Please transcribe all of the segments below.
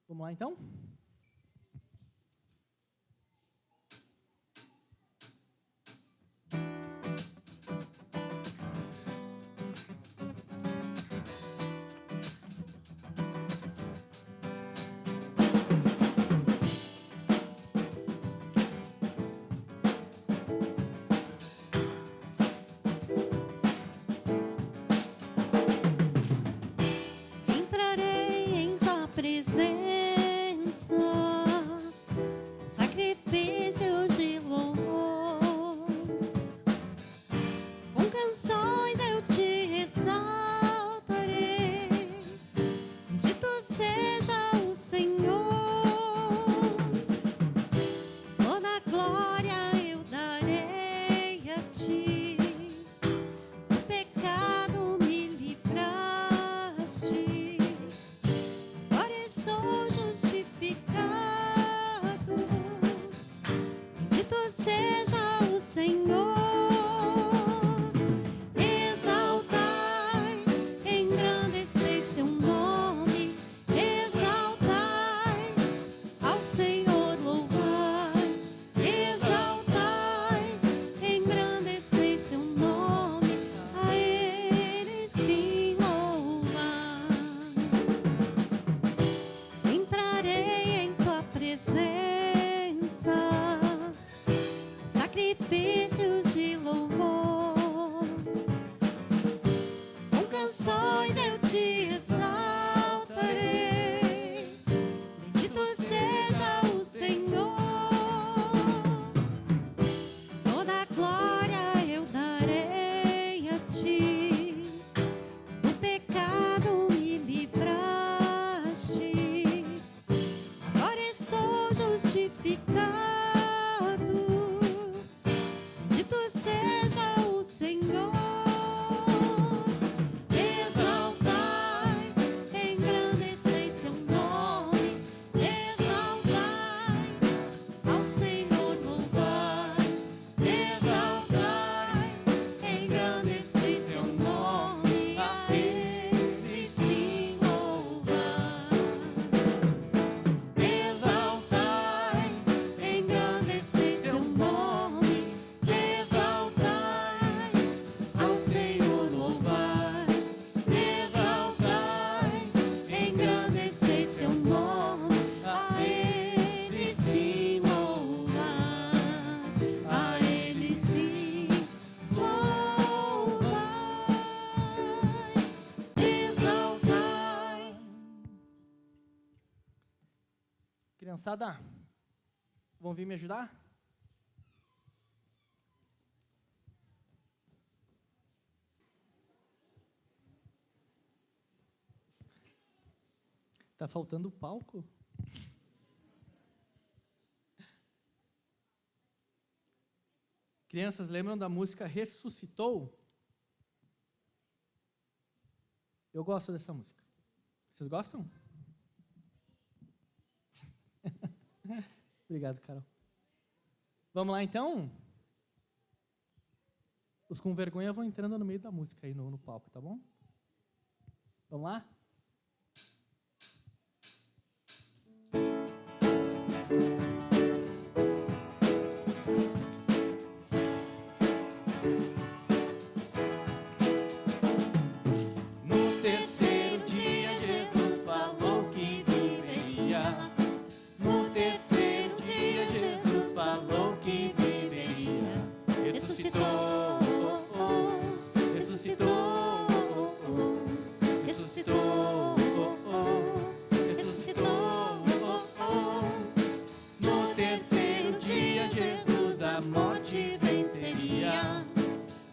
Vamos lá, então? Criançada, vão vir me ajudar? Tá faltando palco? Crianças, lembram da música Ressuscitou? Eu gosto dessa música. Vocês gostam? Obrigado, Carol. Vamos lá, então? Os com vergonha vão entrando no meio da música aí no palco, tá bom? Vamos lá? No terceiro dia, Jesus falou que viveria. No terceiro dia, Jesus falou que viveria. Ressuscitou, ressuscitou, ressuscitou, ressuscitou. No terceiro dia, Jesus a morte venceria.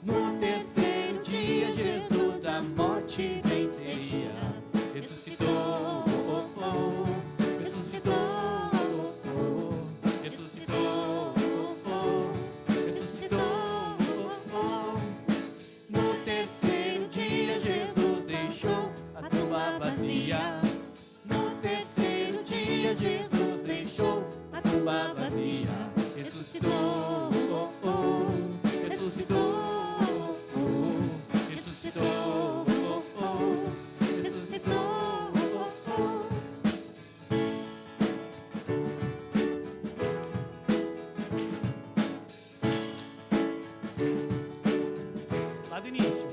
No terceiro dia, Jesus a morte venceria. Ressuscitou, ressuscitou, ressuscitou, ressuscitou. No terceiro dia, Jesus deixou a tumba vazia. No terceiro dia, Jesus deixou a tumba vazia. Ressuscitou, ressuscitou, ressuscitou. início.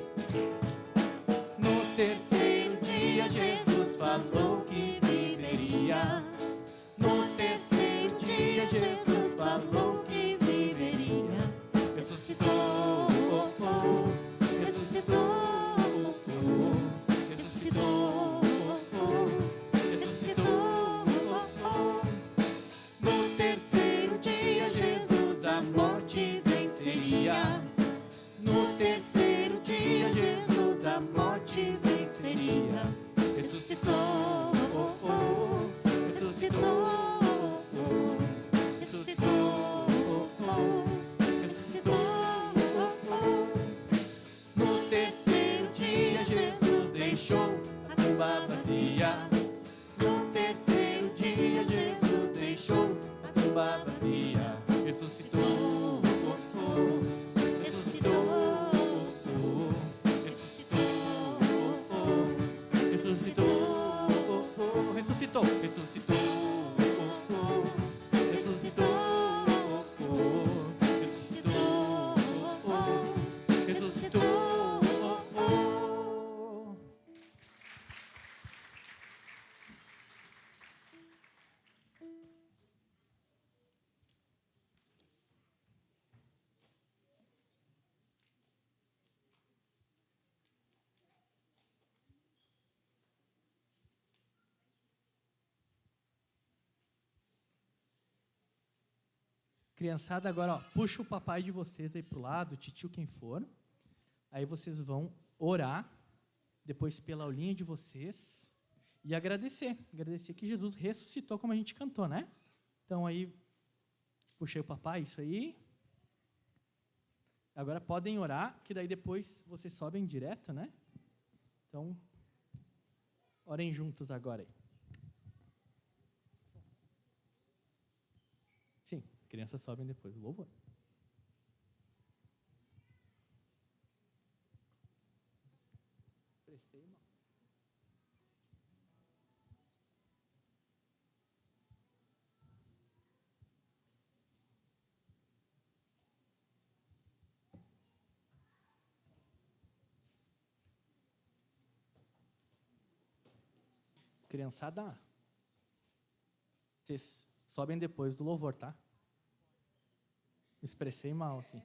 No terceiro dia Jesus falou que viveria. No terceiro dia Jesus falou que viveria. Ressuscitou, ressuscitou, ressuscitou, ressuscitou. No terceiro dia Jesus a morte venceria. No terceiro dia Jesus a morte venceria. Ressuscitou, ressuscitou, ressuscitou, ressuscitou. No terceiro dia Jesus deixou a tumba vazia. No terceiro dia Jesus deixou a tumba vazia. Ressuscitou, ressuscitou, ressuscitou, Ressuscitou, ressuscitou. Criançada, agora, ó, puxa o papai de vocês aí pro lado, o titio, quem for. Aí vocês vão orar, depois pela aulinha de vocês, e agradecer. Agradecer que Jesus ressuscitou, como a gente cantou, né? Então, aí, puxei o papai, isso aí. Agora podem orar, que daí depois vocês sobem direto, né? Então, orem juntos agora aí. Sim, crianças sobem depois do louvor. Criançada, vocês sobem depois do louvor, tá? Me expressei mal aqui.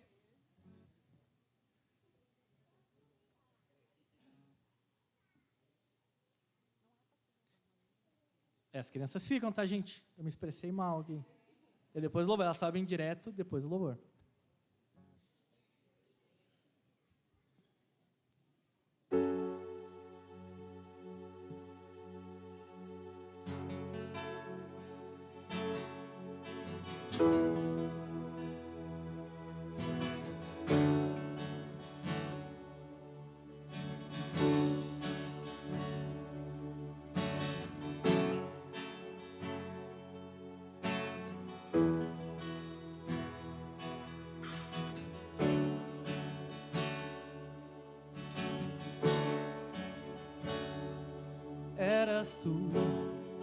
As crianças ficam, tá, gente? Eu me expressei mal aqui. E depois do louvor, elas sobem direto depois do louvor. Eras tu,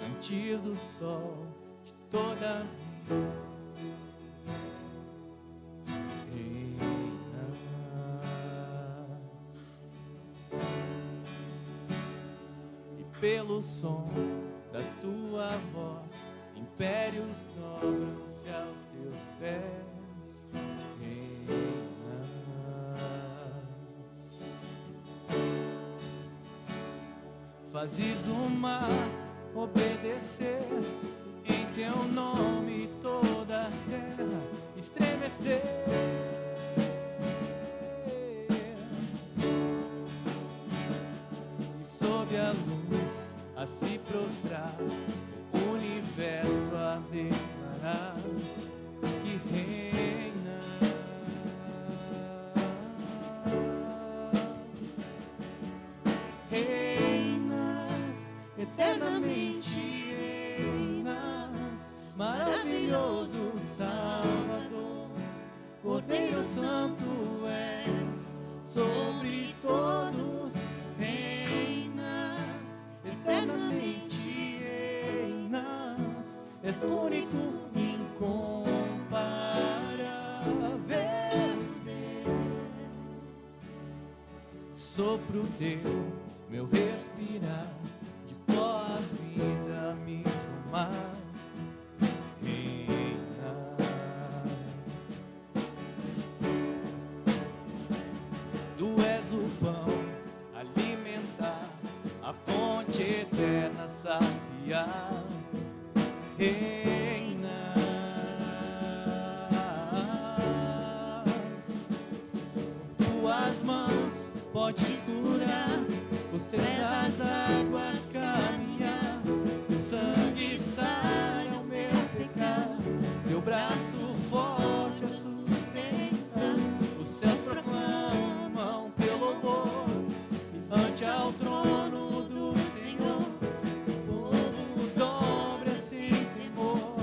antes do sol, de toda a vida, reinas, e pelo som da tua voz, impérios dobram-se aos teus pés, reinas. Fazes o mar obedecer, em teu nome toda a terra estremecer. E sob a luz a se prostrar, o universo a declarar que reina. Eternamente reinas, maravilhoso Salvador, Cordeiro Santo és, sobre todos reinas. sopro teu, meu respirar, de tua vida me tomar. Tu és o pão, alimentar, a fonte eterna saciar. Reinas, tuas mãos podes curar, os pés as águas caminhar, teu sangue sara o meu pecado, teu braço forte a sustenta, os céus proclamam teu louvor, e ante ao trono do Senhor, o povo dobra sem temor,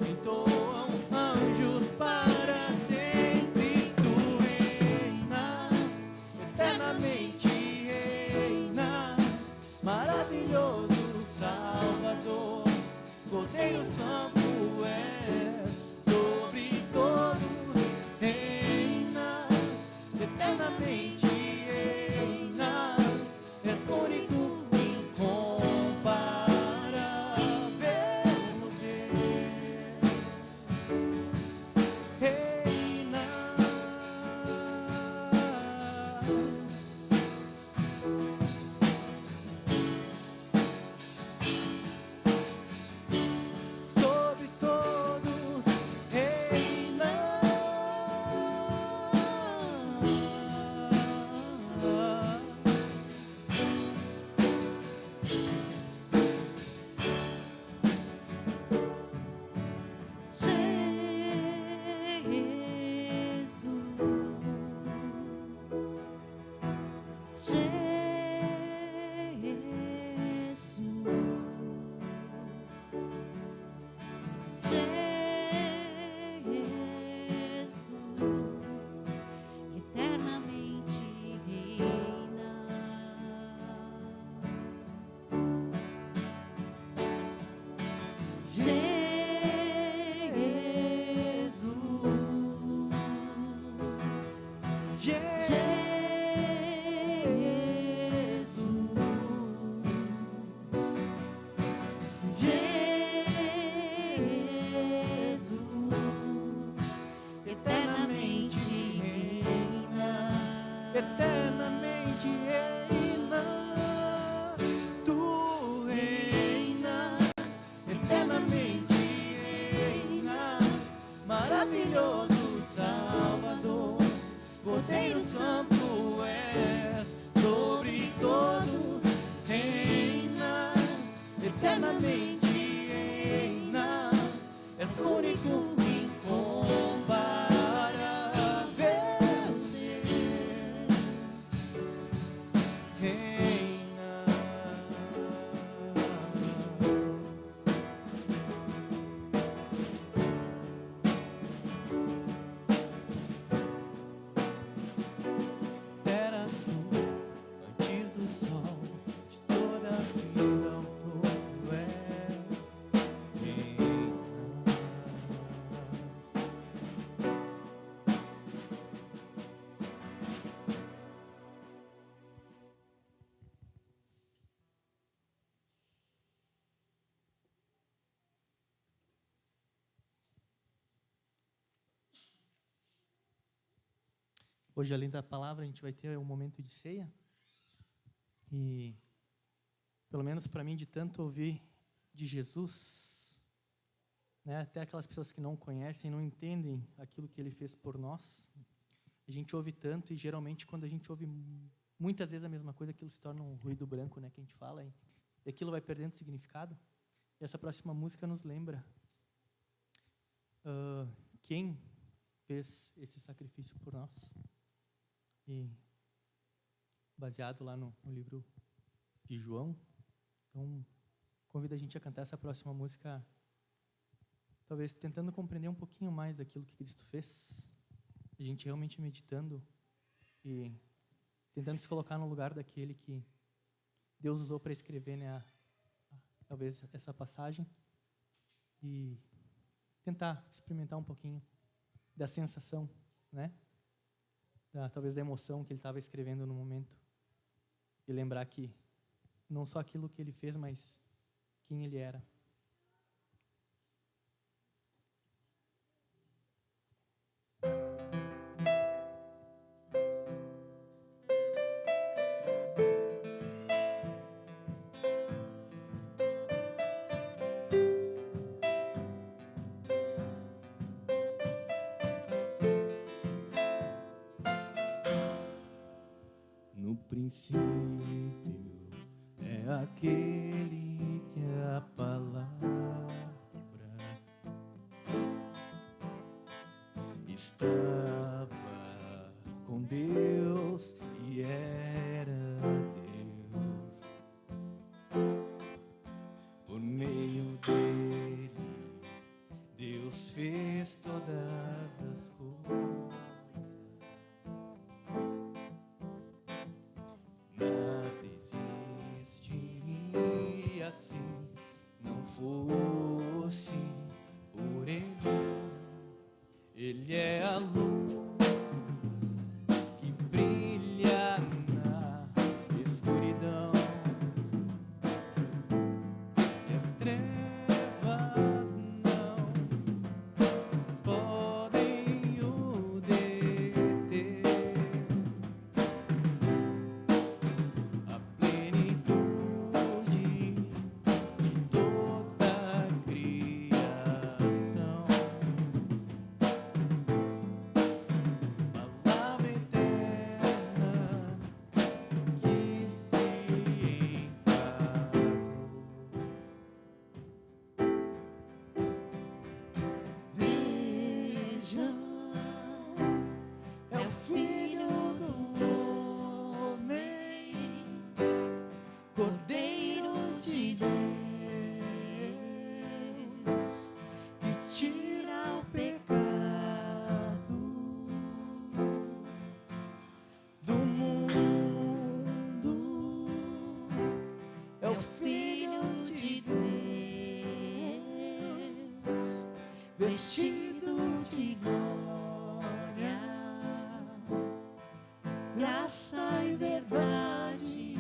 entoam anjos para sempre. Tu reinas, eternamente reinas, maravilhoso Salvador, Cordeiro Santo és, sobre todos reinas, eternamente reinas, és único, incomparável Deus. Reinas, sobre todos reinas. Jesus, eternamente reina. Eternamente reina. Eternamente reina, tu reina, eternamente reina, maravilhoso Salvador, Cordeiro Santo és, sobre todos reina, eternamente reina, és único, incomparável Deus. Reina. Eras tu antes do sol, de toda a vida ao todo és reina. Hoje, além da palavra, a gente vai ter um momento de ceia. E, pelo menos para mim, de tanto ouvir de Jesus, né, até aquelas pessoas que não conhecem, não entendem aquilo que Ele fez por nós, a gente ouve tanto e, geralmente, quando a gente ouve muitas vezes a mesma coisa, aquilo se torna um ruído branco, né, que a gente fala, e aquilo vai perdendo significado. E essa próxima música nos lembra quem fez esse sacrifício por nós. E baseado lá no livro de João. Então, convido a gente a cantar essa próxima música, talvez tentando compreender um pouquinho mais daquilo que Cristo fez, a gente realmente meditando e tentando se colocar no lugar daquele que Deus usou para escrever, né, talvez essa passagem, e tentar experimentar um pouquinho da sensação, né, talvez da emoção que ele estava escrevendo no momento. lembrar que não só aquilo que ele fez, mas quem ele era. No princípio é aquele que a palavra estava com Deus e era Deus. Por meio dele, Deus fez todas as coisas. Nada existiria se não fosse por ele. Ele é a luz que brilha na escuridão, e as trevas não podem o deter. A plenitude de toda a criação, palavra eterna que se encarnou. Veja, é o Filho do Homem, Cordeiro de Deus, que tira o pecado do mundo. É o Filho de Deus, vestido de glória, graça e verdade.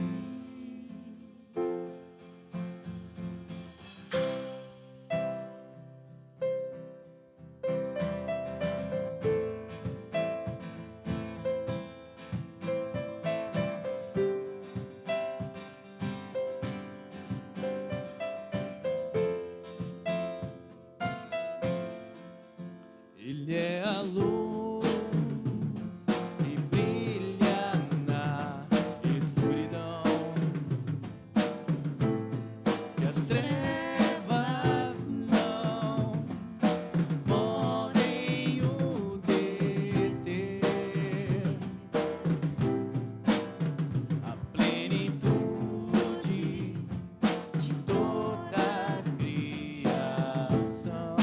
Ele é a luz que brilha na escuridão, e as trevas não podem o deter. A plenitude de toda a criação,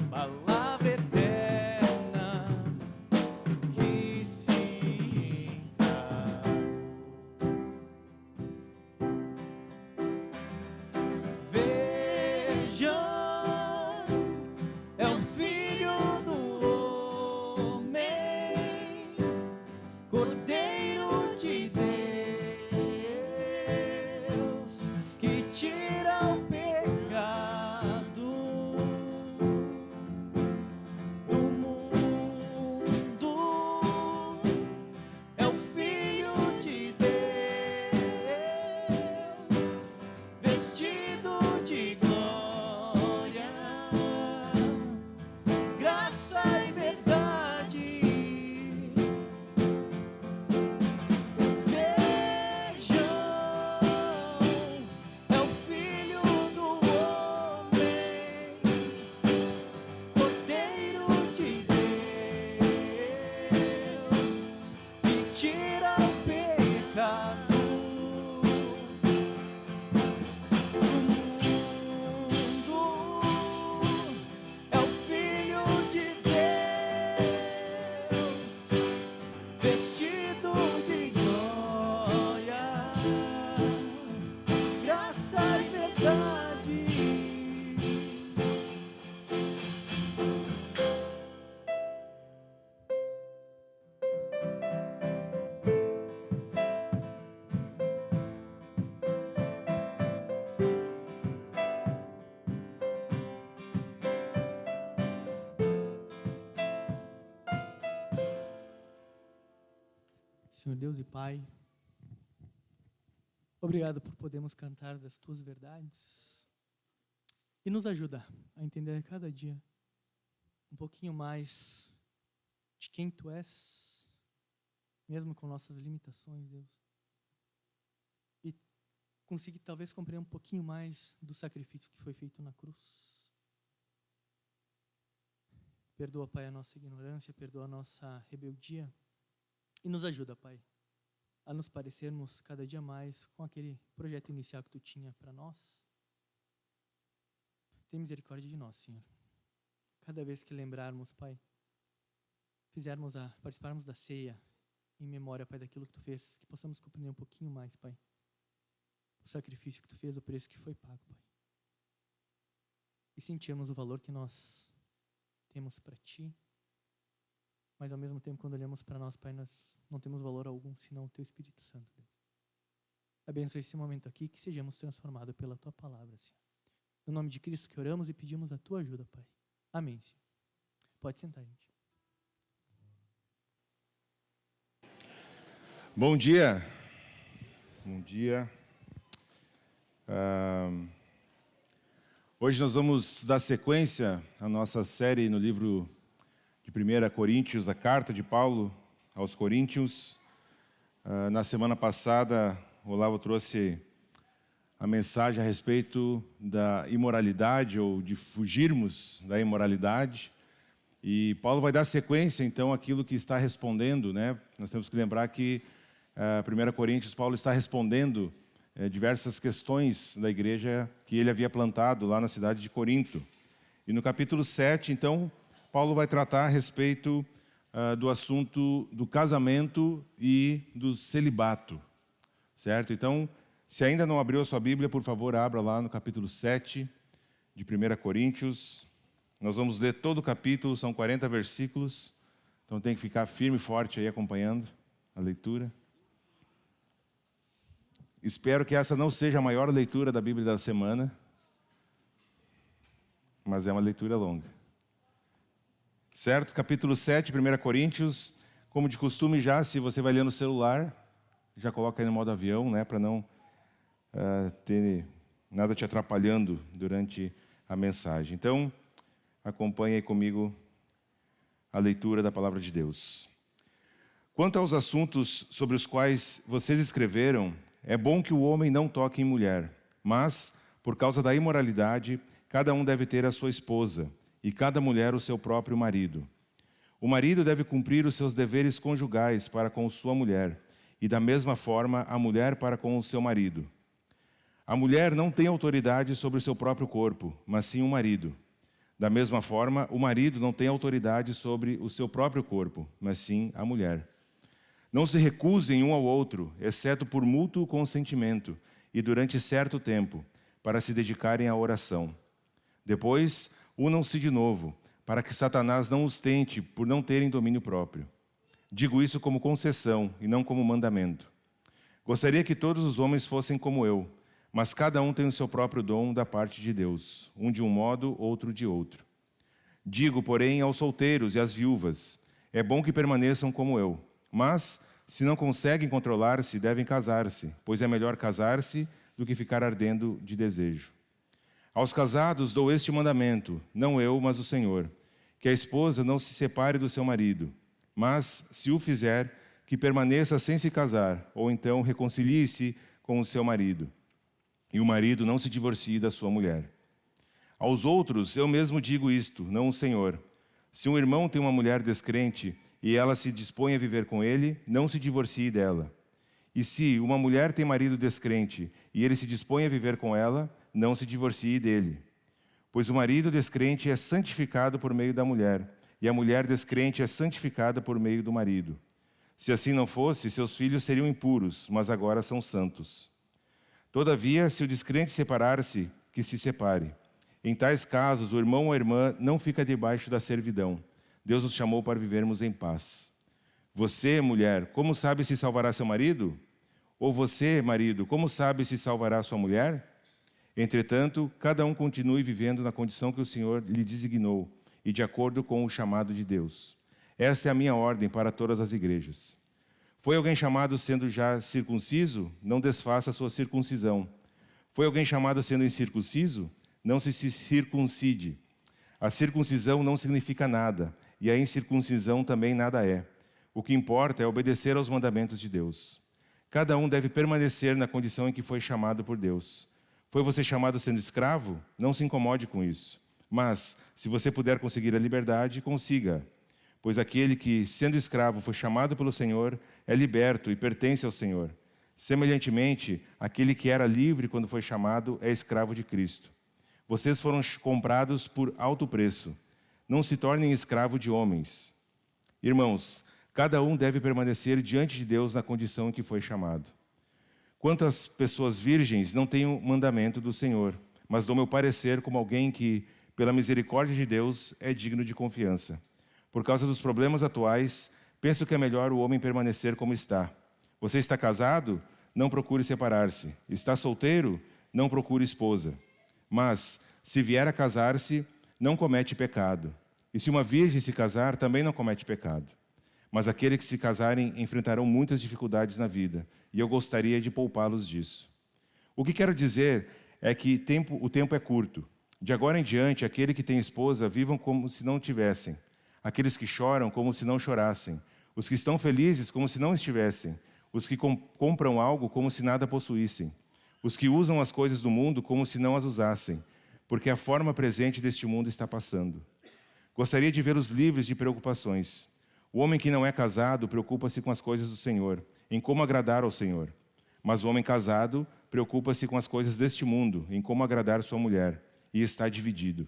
palavra eterna que se encarnou. Veja, é o Filho do Homem, Cordeiro de Deus, que tira o pecado do mundo. É o Filho de Deus, vestido de glória, graça e verdade. Vejam, é o Filho do Homem, Cordeiro de Deus, que tira o pecado do mundo. É o Filho de Deus, vestido de glória, graça e verdade. Senhor Deus e Pai, obrigado por podermos cantar das Tuas verdades e nos ajuda a entender a cada dia um pouquinho mais de quem Tu és, mesmo com nossas limitações, Deus. E conseguir talvez compreender um pouquinho mais do sacrifício que foi feito na cruz. Perdoa, Pai, a nossa ignorância, perdoa a nossa rebeldia e nos ajuda, Pai, a nos parecermos cada dia mais com aquele projeto inicial que Tu tinha para nós. Tem misericórdia de nós, Senhor. Cada vez que lembrarmos, Pai, participarmos da ceia em memória, Pai, daquilo que Tu fez, que possamos compreender um pouquinho mais, Pai, o sacrifício que Tu fez, o preço que foi pago, Pai. E sentirmos o valor que nós temos para Ti, mas ao mesmo tempo, quando olhamos para nós, Pai, nós não temos valor algum, senão o Teu Espírito Santo, Deus. Abençoe esse momento aqui, que sejamos transformados pela Tua palavra, Senhor. No nome de Cristo que oramos e pedimos a Tua ajuda, Pai. Amém, Senhor. Pode sentar, gente. Bom dia. Bom dia. Hoje nós vamos dar sequência à nossa série no livro de 1 Coríntios, a carta de Paulo aos Coríntios. Na semana passada, o Olavo trouxe a mensagem a respeito da imoralidade, ou de fugirmos da imoralidade. E Paulo vai dar sequência, então, àquilo que está respondendo, né? Nós temos que lembrar que 1 Coríntios, Paulo está respondendo diversas questões da igreja que ele havia plantado lá na cidade de Corinto. E no capítulo 7, então, Paulo vai tratar a respeito do assunto do casamento e do celibato, certo? Então, se ainda não abriu a sua Bíblia, por favor, abra lá no capítulo 7 de 1 Coríntios. Nós vamos ler todo o capítulo, são 40 versículos, então tem que ficar firme e forte aí acompanhando a leitura. Espero que essa não seja a maior leitura da Bíblia da semana, mas é uma leitura longa. Certo? Capítulo 7, 1 Coríntios, como de costume já, se você vai ler no celular, já coloca aí no modo avião, né, para não ter nada te atrapalhando durante a mensagem. Então, acompanhe aí comigo a leitura da Palavra de Deus. Quanto aos assuntos sobre os quais vocês escreveram, é bom que o homem não toque em mulher, mas, por causa da imoralidade, cada um deve ter a sua esposa, e cada mulher o seu próprio marido. O marido deve cumprir os seus deveres conjugais para com sua mulher, e da mesma forma a mulher para com o seu marido. A mulher não tem autoridade sobre o seu próprio corpo, mas sim o marido. Da mesma forma, o marido não tem autoridade sobre o seu próprio corpo, mas sim a mulher. Não se recusem um ao outro, exceto por mútuo consentimento, e durante certo tempo, para se dedicarem à oração. Depois, unam-se de novo, para que Satanás não os tente por não terem domínio próprio. Digo isso como concessão e não como mandamento. Gostaria que todos os homens fossem como eu, mas cada um tem o seu próprio dom da parte de Deus, um de um modo, outro de outro. Digo, porém, aos solteiros e às viúvas, é bom que permaneçam como eu, mas, se não conseguem controlar-se, devem casar-se, pois é melhor casar-se do que ficar ardendo de desejo. Aos casados dou este mandamento, não eu, mas o Senhor, que a esposa não se separe do seu marido, mas, se o fizer, que permaneça sem se casar, ou então reconcilie-se com o seu marido, e o marido não se divorcie da sua mulher. Aos outros eu mesmo digo isto, não o Senhor. Se um irmão tem uma mulher descrente e ela se dispõe a viver com ele, não se divorcie dela. E se uma mulher tem marido descrente e ele se dispõe a viver com ela, não se divorcie dele. Pois o marido descrente é santificado por meio da mulher, e a mulher descrente é santificada por meio do marido. Se assim não fosse, seus filhos seriam impuros, mas agora são santos. Todavia, se o descrente separar-se, que se separe. Em tais casos, o irmão ou a irmã não fica debaixo da servidão. Deus nos chamou para vivermos em paz. Você, mulher, como sabe se salvará seu marido? Ou você, marido, como sabe se salvará sua mulher? Entretanto, cada um continue vivendo na condição que o Senhor lhe designou e de acordo com o chamado de Deus. Esta é a minha ordem para todas as igrejas. Foi alguém chamado sendo já circunciso? Não desfaça a sua circuncisão. Foi alguém chamado sendo incircunciso? Não se circuncide. A circuncisão não significa nada, e a incircuncisão também nada é. O que importa é obedecer aos mandamentos de Deus. Cada um deve permanecer na condição em que foi chamado por Deus. Foi você chamado sendo escravo? Não se incomode com isso. Mas, se você puder conseguir a liberdade, consiga. Pois aquele que, sendo escravo, foi chamado pelo Senhor, é liberto e pertence ao Senhor. Semelhantemente, aquele que era livre quando foi chamado é escravo de Cristo. Vocês foram comprados por alto preço. Não se tornem escravo de homens. Irmãos, cada um deve permanecer diante de Deus na condição em que foi chamado. Quanto às pessoas virgens, não tenho mandamento do Senhor, mas dou meu parecer como alguém que, pela misericórdia de Deus, é digno de confiança. Por causa dos problemas atuais, penso que é melhor o homem permanecer como está. Você está casado? Não procure separar-se. Está solteiro? Não procure esposa. Mas, se vier a casar-se, não comete pecado. E se uma virgem se casar, também não comete pecado. Mas aqueles que se casarem enfrentarão muitas dificuldades na vida, e eu gostaria de poupá-los disso. O que quero dizer é que o tempo é curto. De agora em diante, aquele que tem esposa, vivam como se não tivessem. Aqueles que choram, como se não chorassem. Os que estão felizes, como se não estivessem. Os que compram algo, como se nada possuíssem. Os que usam as coisas do mundo, como se não as usassem. Porque a forma presente deste mundo está passando. Gostaria de vê-los livres de preocupações. O homem que não é casado preocupa-se com as coisas do Senhor, em como agradar ao Senhor. Mas o homem casado preocupa-se com as coisas deste mundo, em como agradar sua mulher, e está dividido.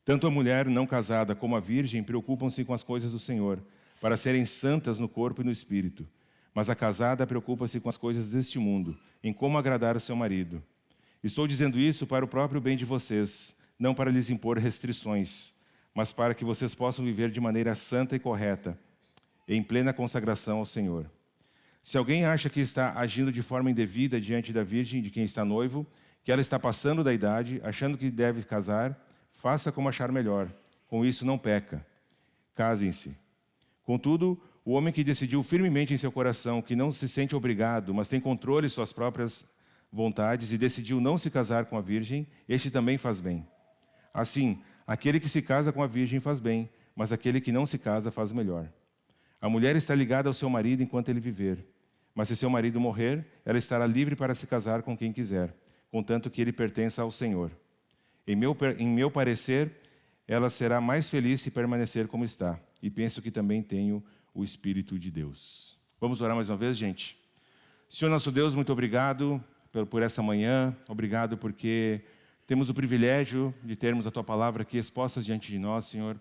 Tanto a mulher não casada como a virgem preocupam-se com as coisas do Senhor, para serem santas no corpo e no espírito. Mas a casada preocupa-se com as coisas deste mundo, em como agradar o seu marido. Estou dizendo isso para o próprio bem de vocês, não para lhes impor restrições, mas para que vocês possam viver de maneira santa e correta, em plena consagração ao Senhor. Se alguém acha que está agindo de forma indevida diante da virgem de quem está noivo, que ela está passando da idade, achando que deve casar, faça como achar melhor. Com isso não peca. Casem-se. Contudo, o homem que decidiu firmemente em seu coração que não se sente obrigado, mas tem controle de suas próprias vontades e decidiu não se casar com a virgem, este também faz bem. Assim, aquele que se casa com a virgem faz bem, mas aquele que não se casa faz melhor. A mulher está ligada ao seu marido enquanto ele viver. Mas se seu marido morrer, ela estará livre para se casar com quem quiser, contanto que ele pertença ao Senhor. Em meu parecer, ela será mais feliz se permanecer como está. E penso que também tenho o Espírito de Deus. Vamos orar mais uma vez, gente? Senhor nosso Deus, muito obrigado por essa manhã. Obrigado porque temos o privilégio de termos a Tua palavra aqui exposta diante de nós, Senhor.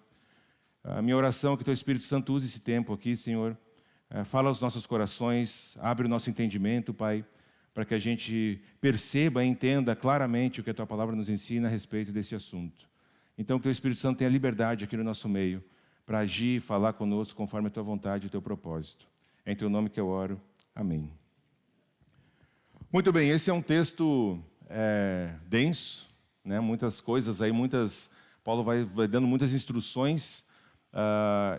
A minha oração é que Teu Espírito Santo use esse tempo aqui, Senhor. Fala aos nossos corações, abre o nosso entendimento, Pai, para que a gente perceba e entenda claramente o que a Tua palavra nos ensina a respeito desse assunto. Então, que o Teu Espírito Santo tenha liberdade aqui no nosso meio, para agir e falar conosco conforme a Tua vontade e o Teu propósito. É em Teu nome que eu oro. Amém. Muito bem, esse é um texto denso, né? Muitas coisas aí, Paulo vai dando muitas instruções,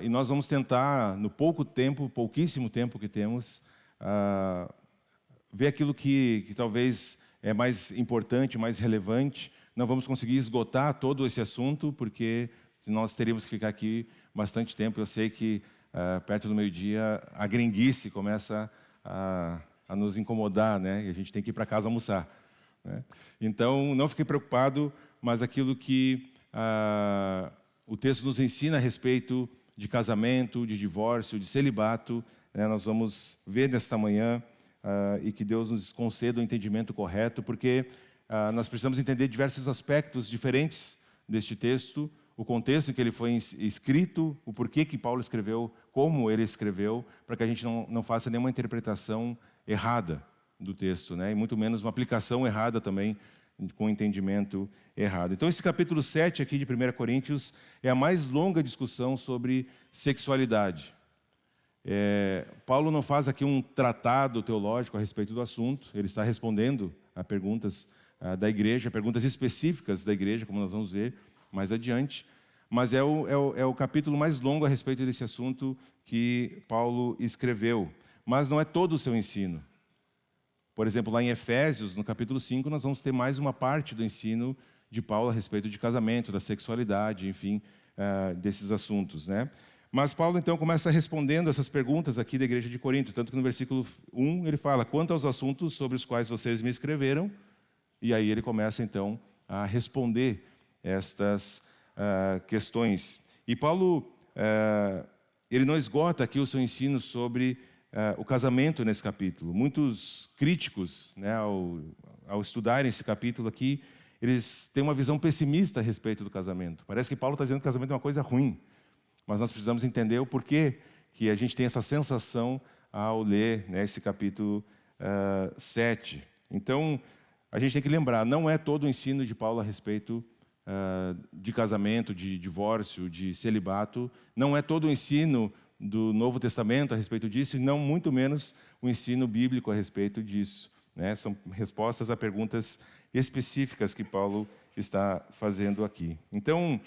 e nós vamos tentar, no pouquíssimo tempo que temos, ver aquilo que talvez é mais importante, mais relevante. Não vamos conseguir esgotar todo esse assunto, porque nós teríamos que ficar aqui bastante tempo. Eu sei que perto do meio-dia a gringuice começa a nos incomodar, né? E a gente tem que ir para casa almoçar, né? Então, não fique preocupado, mas aquilo que o texto nos ensina a respeito de casamento, de divórcio, de celibato, né? Nós vamos ver nesta manhã e que Deus nos conceda o entendimento correto, porque nós precisamos entender diversos aspectos diferentes deste texto, o contexto em que ele foi escrito, o porquê que Paulo escreveu, como ele escreveu, para que a gente não faça nenhuma interpretação errada do texto, né? E muito menos uma aplicação errada também, com entendimento errado. Então, esse capítulo 7 aqui de 1 Coríntios é a mais longa discussão sobre sexualidade. Paulo não faz aqui um tratado teológico a respeito do assunto, ele está respondendo a perguntas da igreja, perguntas específicas da igreja, como nós vamos ver mais adiante, mas é o capítulo mais longo a respeito desse assunto que Paulo escreveu. mas não é todo o seu ensino. Por exemplo, lá em Efésios, no capítulo 5, nós vamos ter mais uma parte do ensino de Paulo a respeito de casamento, da sexualidade, enfim, desses assuntos, né? Mas Paulo, então, começa respondendo essas perguntas aqui da igreja de Corinto, tanto que no versículo 1 ele fala, quanto aos assuntos sobre os quais vocês me escreveram, e aí ele começa, então, a responder estas questões. E Paulo, ele não esgota aqui o seu ensino sobre o casamento nesse capítulo. Muitos críticos, né, ao estudarem esse capítulo aqui, eles têm uma visão pessimista a respeito do casamento. Parece que Paulo está dizendo que o casamento é uma coisa ruim. Mas nós precisamos entender o porquê que a gente tem essa sensação ao ler, né, esse capítulo 7. Então, a gente tem que lembrar, não é todo o ensino de Paulo a respeito de casamento, de divórcio, de celibato, não é todo o ensino do Novo Testamento a respeito disso, e não muito menos o ensino bíblico a respeito disso, né? São respostas a perguntas específicas que Paulo está fazendo aqui. Então,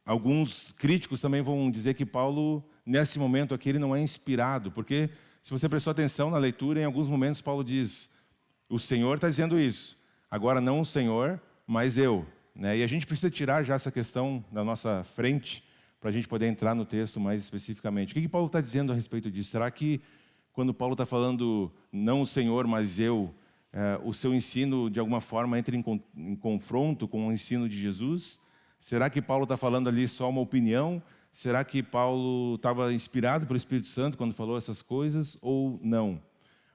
alguns críticos também vão dizer que Paulo, nesse momento aqui, ele não é inspirado, porque, se você prestou atenção na leitura, em alguns momentos Paulo diz, o Senhor está dizendo isso, agora não o Senhor, mas eu. Né? E a gente precisa tirar já essa questão da nossa frente, para a gente poder entrar no texto mais especificamente. O que Paulo está dizendo a respeito disso? Será que, quando Paulo está falando, não o Senhor, mas eu, o seu ensino, de alguma forma, entra em confronto com o ensino de Jesus? Será que Paulo está falando ali só uma opinião? Será que Paulo estava inspirado pelo Espírito Santo quando falou essas coisas ou não?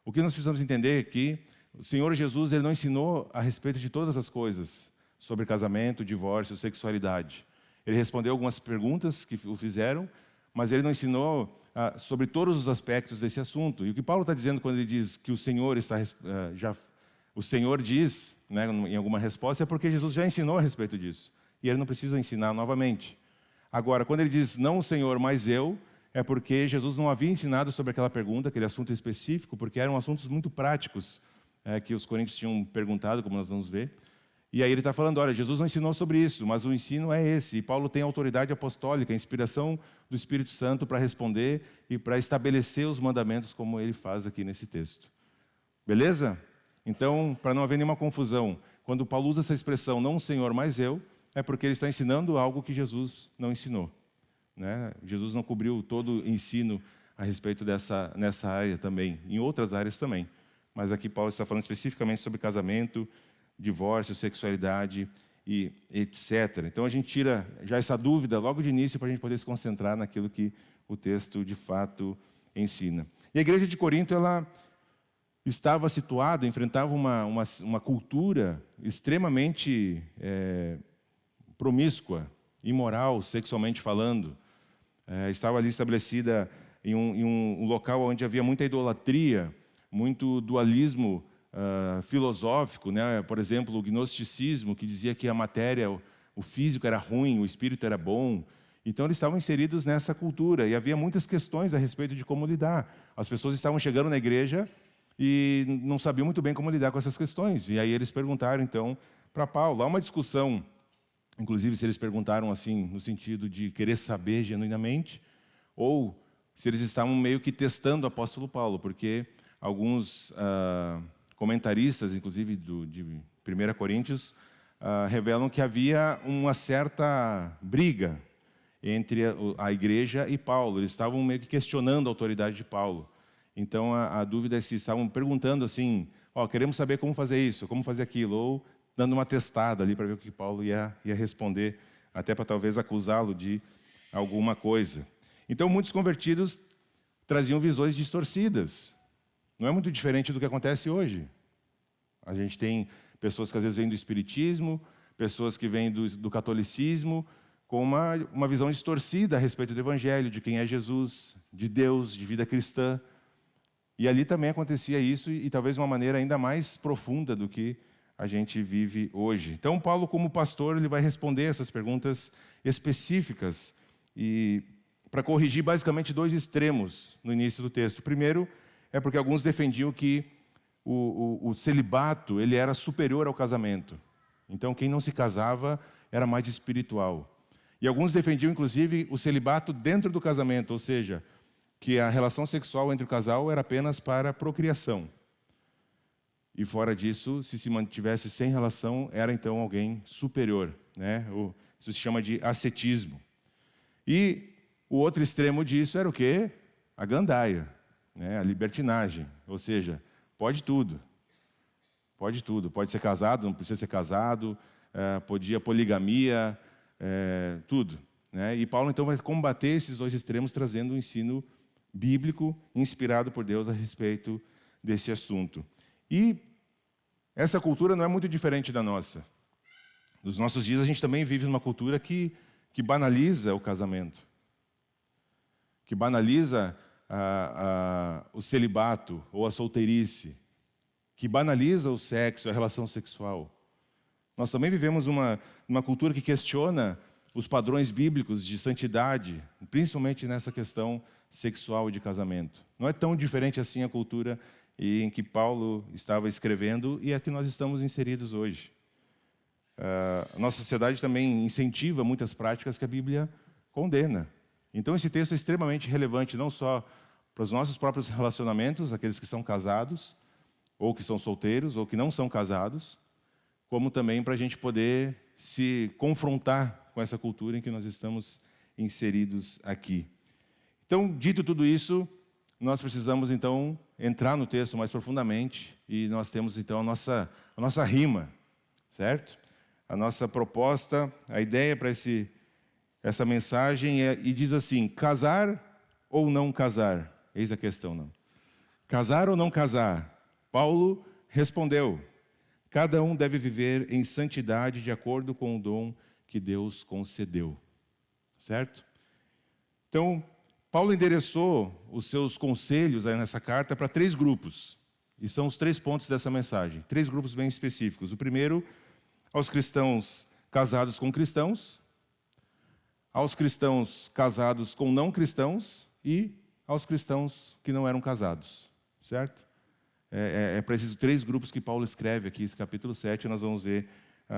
O que nós precisamos entender é que o Senhor Jesus ele não ensinou a respeito de todas as coisas sobre casamento, divórcio, sexualidade. Ele respondeu algumas perguntas que o fizeram, mas ele não ensinou sobre todos os aspectos desse assunto. E o que Paulo está dizendo quando ele diz que o Senhor está o Senhor diz, né, em alguma resposta, é porque Jesus já ensinou a respeito disso. E ele não precisa ensinar novamente. Agora, quando ele diz, não o Senhor, mas eu, é porque Jesus não havia ensinado sobre aquela pergunta, aquele assunto específico, porque eram assuntos muito práticos que os coríntios tinham perguntado, como nós vamos ver. E aí ele está falando, olha, Jesus não ensinou sobre isso, mas o ensino é esse. E Paulo tem autoridade apostólica, a inspiração do Espírito Santo para responder e para estabelecer os mandamentos como ele faz aqui nesse texto. Beleza? Então, para não haver nenhuma confusão, quando Paulo usa essa expressão, não o Senhor, mas eu, é porque ele está ensinando algo que Jesus não ensinou. Né? Jesus não cobriu todo o ensino a respeito nessa área também, em outras áreas também. Mas aqui Paulo está falando especificamente sobre casamento, divórcio, sexualidade e etc. Então a gente tira já essa dúvida logo de início para a gente poder se concentrar naquilo que o texto de fato ensina. E a igreja de Corinto, ela estava situada, enfrentava uma cultura extremamente promíscua, imoral, sexualmente falando. Estava ali estabelecida em um local onde havia muita idolatria, muito dualismo filosófico, né? Por exemplo, o gnosticismo, que dizia que a matéria, o físico era ruim, o espírito era bom. Então, eles estavam inseridos nessa cultura e havia muitas questões a respeito de como lidar. As pessoas estavam chegando na igreja e não sabiam muito bem como lidar com essas questões. E aí eles perguntaram, então, para Paulo. Há uma discussão, inclusive, se eles perguntaram assim, no sentido de querer saber genuinamente, ou se eles estavam meio que testando o apóstolo Paulo, porque alguns comentaristas, inclusive de 1 Coríntios, revelam que havia uma certa briga entre a igreja e Paulo. Eles estavam meio que questionando a autoridade de Paulo. Então, a dúvida é se estavam perguntando assim, queremos saber como fazer isso, como fazer aquilo, ou dando uma testada ali para ver o que Paulo ia responder, até para talvez acusá-lo de alguma coisa. Então, muitos convertidos traziam visões distorcidas. Não é muito diferente do que acontece hoje. A gente tem pessoas que às vezes vêm do espiritismo, pessoas que vêm do catolicismo, com uma visão distorcida a respeito do evangelho, de quem é Jesus, de Deus, de vida cristã. E ali também acontecia isso, e talvez de uma maneira ainda mais profunda do que a gente vive hoje. Então, Paulo, como pastor, ele vai responder essas perguntas específicas, e para corrigir basicamente dois extremos no início do texto. Primeiro, é porque alguns defendiam que o celibato ele era superior ao casamento. Então, quem não se casava era mais espiritual. E alguns defendiam, inclusive, o celibato dentro do casamento, ou seja, que a relação sexual entre o casal era apenas para procriação. E fora disso, se se mantivesse sem relação, era então alguém superior, né? Isso se chama de ascetismo. E o outro extremo disso era o quê? A gandaia, né? A libertinagem, ou seja, pode tudo. Pode tudo, pode ser casado, não precisa ser casado, podia poligamia, tudo, né? E Paulo então vai combater esses dois extremos, trazendo um ensino bíblico inspirado por Deus a respeito desse assunto. E essa cultura não é muito diferente da nossa. Nos nossos dias a gente também vive numa cultura que banaliza o casamento, que banaliza o celibato ou a solteirice, que banaliza o sexo, a relação sexual. Nós também vivemos uma cultura que questiona os padrões bíblicos de santidade, principalmente nessa questão sexual e de casamento. Não é tão diferente assim a cultura em que Paulo estava escrevendo e a que nós estamos inseridos hoje. A nossa sociedade também incentiva muitas práticas que a Bíblia condena. Então esse texto é extremamente relevante não só para os nossos próprios relacionamentos, aqueles que são casados, ou que são solteiros, ou que não são casados, como também para a gente poder se confrontar com essa cultura em que nós estamos inseridos aqui. Então, dito tudo isso, nós precisamos então entrar no texto mais profundamente e nós temos então a nossa rima, certo? A nossa proposta, a ideia para essa mensagem e diz assim: casar ou não casar? Eis a questão, não. Casar ou não casar? Paulo respondeu: cada um deve viver em santidade de acordo com o dom que Deus concedeu. Certo? Então, Paulo endereçou os seus conselhos aí nessa carta para 3 grupos. E são os 3 pontos dessa mensagem. 3 grupos bem específicos. O primeiro, aos cristãos casados com cristãos, aos cristãos casados com não cristãos e aos cristãos que não eram casados. Certo? É para esses 3 grupos que Paulo escreve aqui, esse capítulo 7, nós vamos ver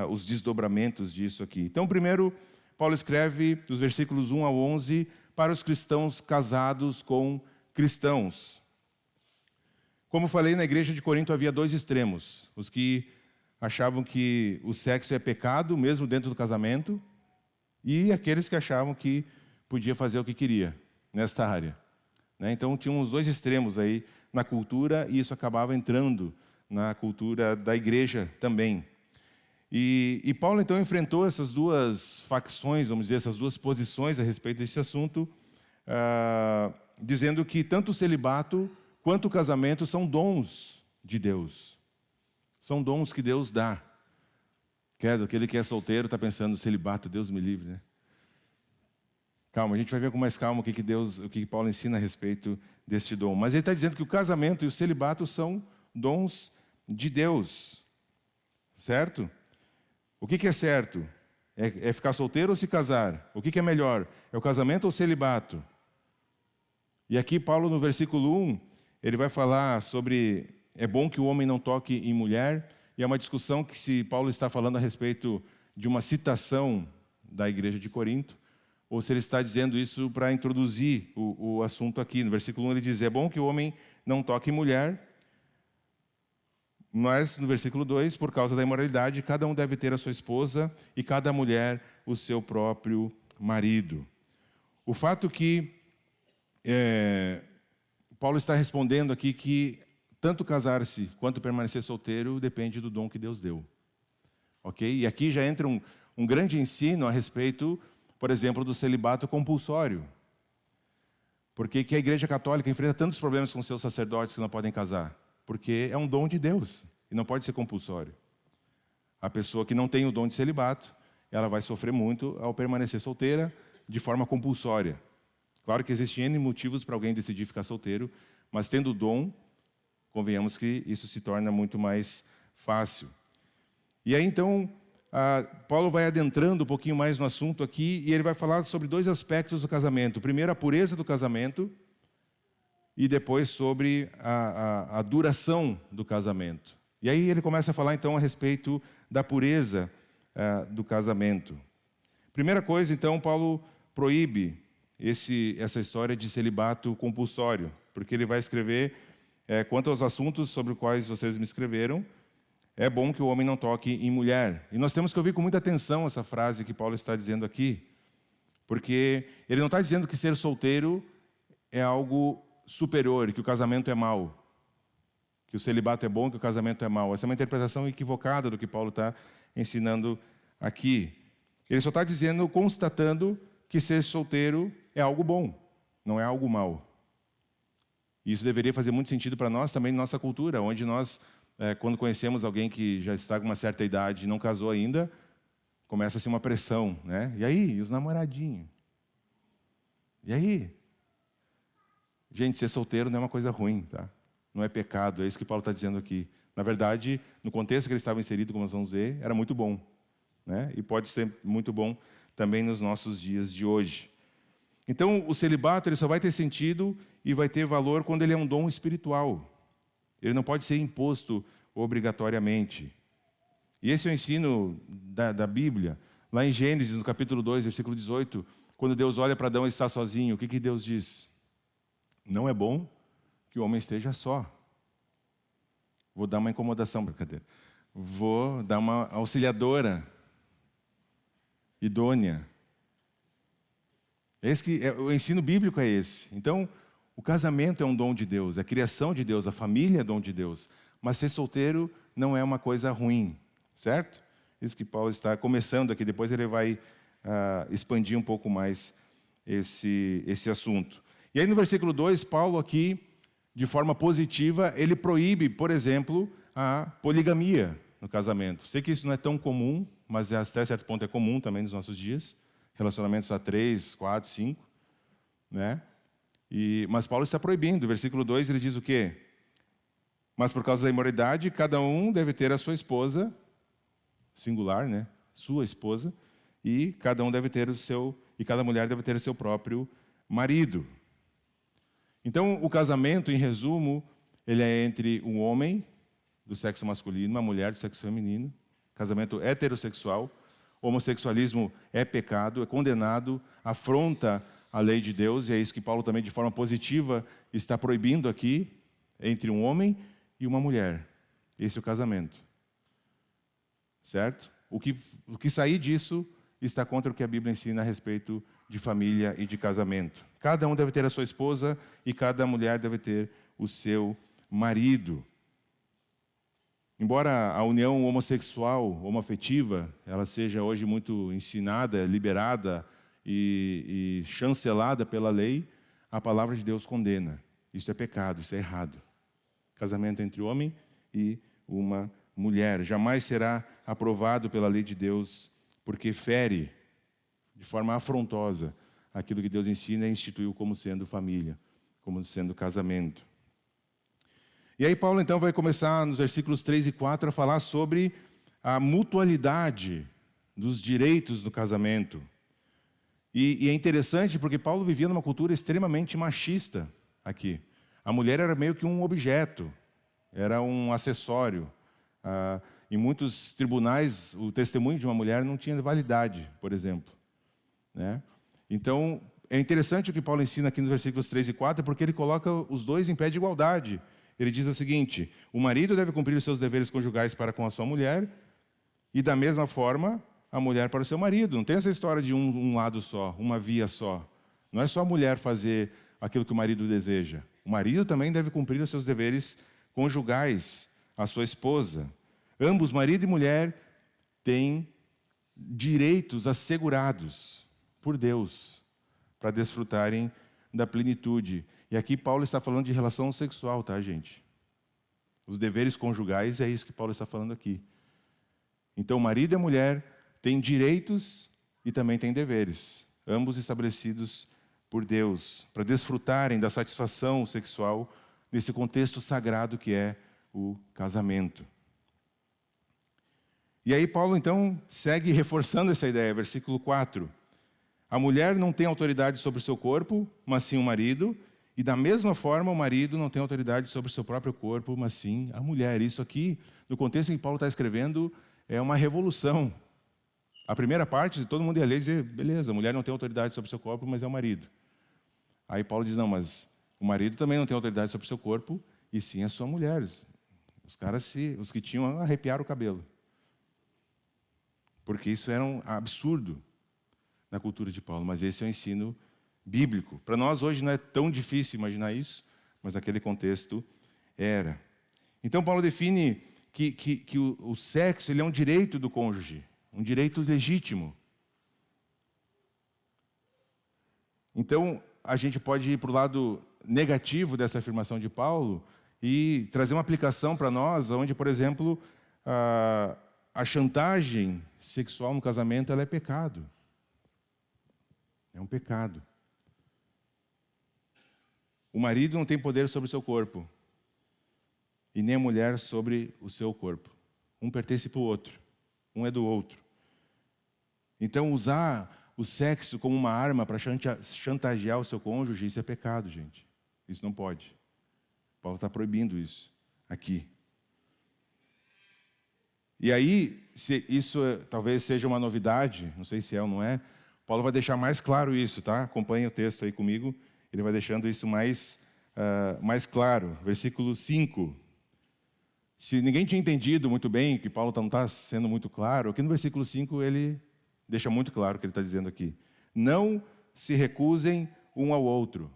os desdobramentos disso aqui. Então, primeiro, Paulo escreve dos versículos 1 ao 11 para os cristãos casados com cristãos. Como falei, na igreja de Corinto havia 2 extremos. Os que achavam que o sexo é pecado, mesmo dentro do casamento, e aqueles que achavam que podia fazer o que queria nesta área. Então, tinham os 2 extremos aí na cultura, e isso acabava entrando na cultura da igreja também. E Paulo, então, enfrentou essas 2 facções, vamos dizer, essas 2 posições a respeito desse assunto, dizendo que tanto o celibato quanto o casamento são dons de Deus. São dons que Deus dá. Aquele que é solteiro está pensando, celibato, Deus me livre, né? Calma, a gente vai ver com mais calma o que Paulo ensina a respeito deste dom. Mas ele está dizendo que o casamento e o celibato são dons de Deus. Certo? O que é certo? É ficar solteiro ou se casar? O que é melhor? É o casamento ou o celibato? E aqui Paulo, no versículo 1, ele vai falar sobre é bom que o homem não toque em mulher, e é uma discussão que se Paulo está falando a respeito de uma citação da igreja de Corinto, ou se ele está dizendo isso para introduzir o assunto aqui. No versículo 1 ele diz, é bom que o homem não toque em mulher, mas no versículo 2, por causa da imoralidade, cada um deve ter a sua esposa e cada mulher o seu próprio marido. O fato que Paulo está respondendo aqui que tanto casar-se quanto permanecer solteiro depende do dom que Deus deu. Ok? E aqui já entra um grande ensino a respeito, por exemplo, do celibato compulsório. Porque que a Igreja Católica enfrenta tantos problemas com seus sacerdotes que não podem casar? Porque é um dom de Deus e não pode ser compulsório. A pessoa que não tem o dom de celibato, ela vai sofrer muito ao permanecer solteira de forma compulsória. Claro que existem N motivos para alguém decidir ficar solteiro, mas tendo o dom, convenhamos que isso se torna muito mais fácil. E aí então, Paulo vai adentrando um pouquinho mais no assunto aqui e ele vai falar sobre 2 aspectos do casamento. Primeiro, a pureza do casamento e depois sobre a duração do casamento. E aí ele começa a falar então a respeito da pureza do casamento. Primeira coisa, então, Paulo proíbe essa história de celibato compulsório, porque ele vai escrever, quanto aos assuntos sobre os quais vocês me escreveram, é bom que o homem não toque em mulher. E nós temos que ouvir com muita atenção essa frase que Paulo está dizendo aqui, porque ele não está dizendo que ser solteiro é algo superior, que o casamento é mau, que o celibato é bom, que o casamento é mau. Essa é uma interpretação equivocada do que Paulo está ensinando aqui. Ele só está dizendo, constatando que ser solteiro é algo bom, não é algo mau. E isso deveria fazer muito sentido para nós também, na nossa cultura, onde nós, quando conhecemos alguém que já está com uma certa idade e não casou ainda, começa-se uma pressão, né? E aí, e os namoradinhos? E aí? Gente, ser solteiro não é uma coisa ruim, tá? Não é pecado, é isso que Paulo está dizendo aqui. Na verdade, no contexto que ele estava inserido, como nós vamos ver, era muito bom, né? E pode ser muito bom também nos nossos dias de hoje. Então, o celibato ele só vai ter sentido e vai ter valor quando ele é um dom espiritual. Ele não pode ser imposto obrigatoriamente. E esse é o ensino da Bíblia. Lá em Gênesis, no capítulo 2, versículo 18, quando Deus olha para Adão e está sozinho, o que Deus diz? Não é bom que o homem esteja só. Vou dar uma incomodação, brincadeira. Vou dar uma auxiliadora idônea. O ensino bíblico é esse. Então, o casamento é um dom de Deus, a criação de Deus, a família é dom de Deus. Mas ser solteiro não é uma coisa ruim, certo? Isso que Paulo está começando aqui, depois ele vai expandir um pouco mais esse assunto. E aí no versículo 2, Paulo aqui, de forma positiva, ele proíbe, por exemplo, a poligamia no casamento. Sei que isso não é tão comum, mas até certo ponto é comum também nos nossos dias. Relacionamentos a 3, 4, 5. Né? Mas Paulo está proibindo. Versículo 2, ele diz o quê? Mas por causa da imoralidade, cada um deve ter a sua esposa, singular, né? Sua esposa, e cada um deve ter e cada mulher deve ter o seu próprio marido. Então, o casamento, em resumo, ele é entre um homem do sexo masculino, uma mulher do sexo feminino, casamento heterossexual. O homossexualismo é pecado, é condenado, afronta a lei de Deus, e é isso que Paulo também, de forma positiva, está proibindo aqui, entre um homem e uma mulher. Esse é o casamento. Certo? O que sair disso está contra o que a Bíblia ensina a respeito de família e de casamento. Cada um deve ter a sua esposa e cada mulher deve ter o seu marido. Embora a união homossexual, homoafetiva, ela seja hoje muito ensinada, liberada e chancelada pela lei, a palavra de Deus condena. Isso é pecado, isso é errado. Casamento entre homem e uma mulher jamais será aprovado pela lei de Deus, porque fere de forma afrontosa aquilo que Deus ensina e instituiu como sendo família, como sendo casamento. E aí Paulo então vai começar nos versículos 3 e 4 a falar sobre a mutualidade dos direitos do casamento. E é interessante porque Paulo vivia numa cultura extremamente machista aqui. A mulher era meio que um objeto, era um acessório. Em muitos tribunais, o testemunho de uma mulher não tinha validade, por exemplo. Né? Então, é interessante o que Paulo ensina aqui nos versículos 3 e 4, porque ele coloca os dois em pé de igualdade. Ele diz o seguinte: o marido deve cumprir os seus deveres conjugais para com a sua mulher, e da mesma forma, a mulher para o seu marido. Não tem essa história de um lado só, uma via só. Não é só a mulher fazer aquilo que o marido deseja. O marido também deve cumprir os seus deveres conjugais à sua esposa. Ambos, marido e mulher, têm direitos assegurados por Deus para desfrutarem da plenitude. E aqui Paulo está falando de relação sexual, tá, gente? Os deveres conjugais é isso que Paulo está falando aqui. Então, o marido e a mulher têm direitos e também têm deveres, ambos estabelecidos por Deus, para desfrutarem da satisfação sexual nesse contexto sagrado que é o casamento. E aí Paulo, então, segue reforçando essa ideia, versículo 4. A mulher não tem autoridade sobre o seu corpo, mas sim o marido, e da mesma forma o marido não tem autoridade sobre o seu próprio corpo, mas sim a mulher. Isso aqui, no contexto em que Paulo está escrevendo, é uma revolução. A primeira parte, todo mundo ia ler e dizer, beleza, a mulher não tem autoridade sobre o seu corpo, mas é o marido. Aí Paulo diz, não, mas o marido também não tem autoridade sobre o seu corpo, e sim a sua mulher. Os caras, os que tinham, arrepiaram o cabelo. Porque isso era um absurdo na cultura de Paulo, mas esse é o ensino bíblico. Para nós hoje não é tão difícil imaginar isso, mas naquele contexto era. Então Paulo define que o sexo ele é um direito do cônjuge, um direito legítimo. Então a gente pode ir para o lado negativo dessa afirmação de Paulo e trazer uma aplicação para nós, onde, por exemplo, a chantagem sexual no casamento ela é pecado. É um pecado. O marido não tem poder sobre o seu corpo. E nem a mulher sobre o seu corpo. Um pertence para o outro. Um é do outro. Então, usar o sexo como uma arma para chantagear o seu cônjuge, isso é pecado, gente. Isso não pode. Paulo está proibindo isso aqui. E aí, se isso talvez seja uma novidade, não sei se é ou não é, Paulo vai deixar mais claro isso, tá? Acompanhe o texto aí comigo. Ele vai deixando isso mais claro. Versículo 5. Se ninguém tinha entendido muito bem, que Paulo não está sendo muito claro, aqui no versículo 5 ele deixa muito claro o que ele está dizendo aqui. Não se recusem um ao outro.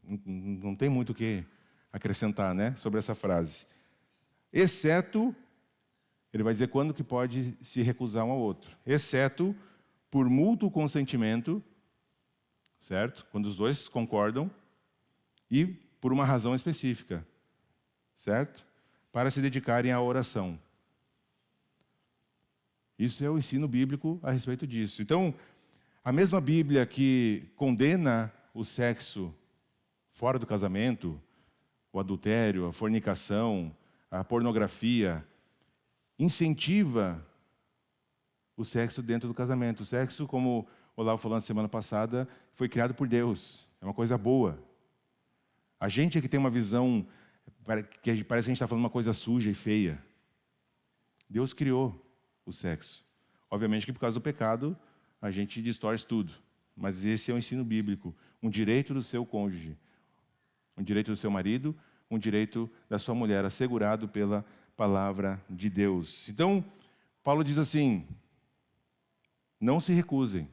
Não tem muito o que acrescentar, né, sobre essa frase. Exceto, ele vai dizer quando que pode se recusar um ao outro. Exceto por mútuo consentimento, certo? Quando os dois concordam, e por uma razão específica, certo? Para se dedicarem à oração. Isso é o ensino bíblico a respeito disso. Então, a mesma Bíblia que condena o sexo fora do casamento, o adultério, a fornicação, a pornografia, incentiva o sexo dentro do casamento. O sexo, como o Olavo falou na semana passada, foi criado por Deus. É uma coisa boa. A gente é que tem uma visão que parece que a gente está falando uma coisa suja e feia. Deus criou o sexo. Obviamente que por causa do pecado, a gente distorce tudo. Mas esse é o ensino bíblico. Um direito do seu cônjuge. Um direito do seu marido, um direito da sua mulher, assegurado pela palavra de Deus. Então, Paulo diz assim, não se recusem,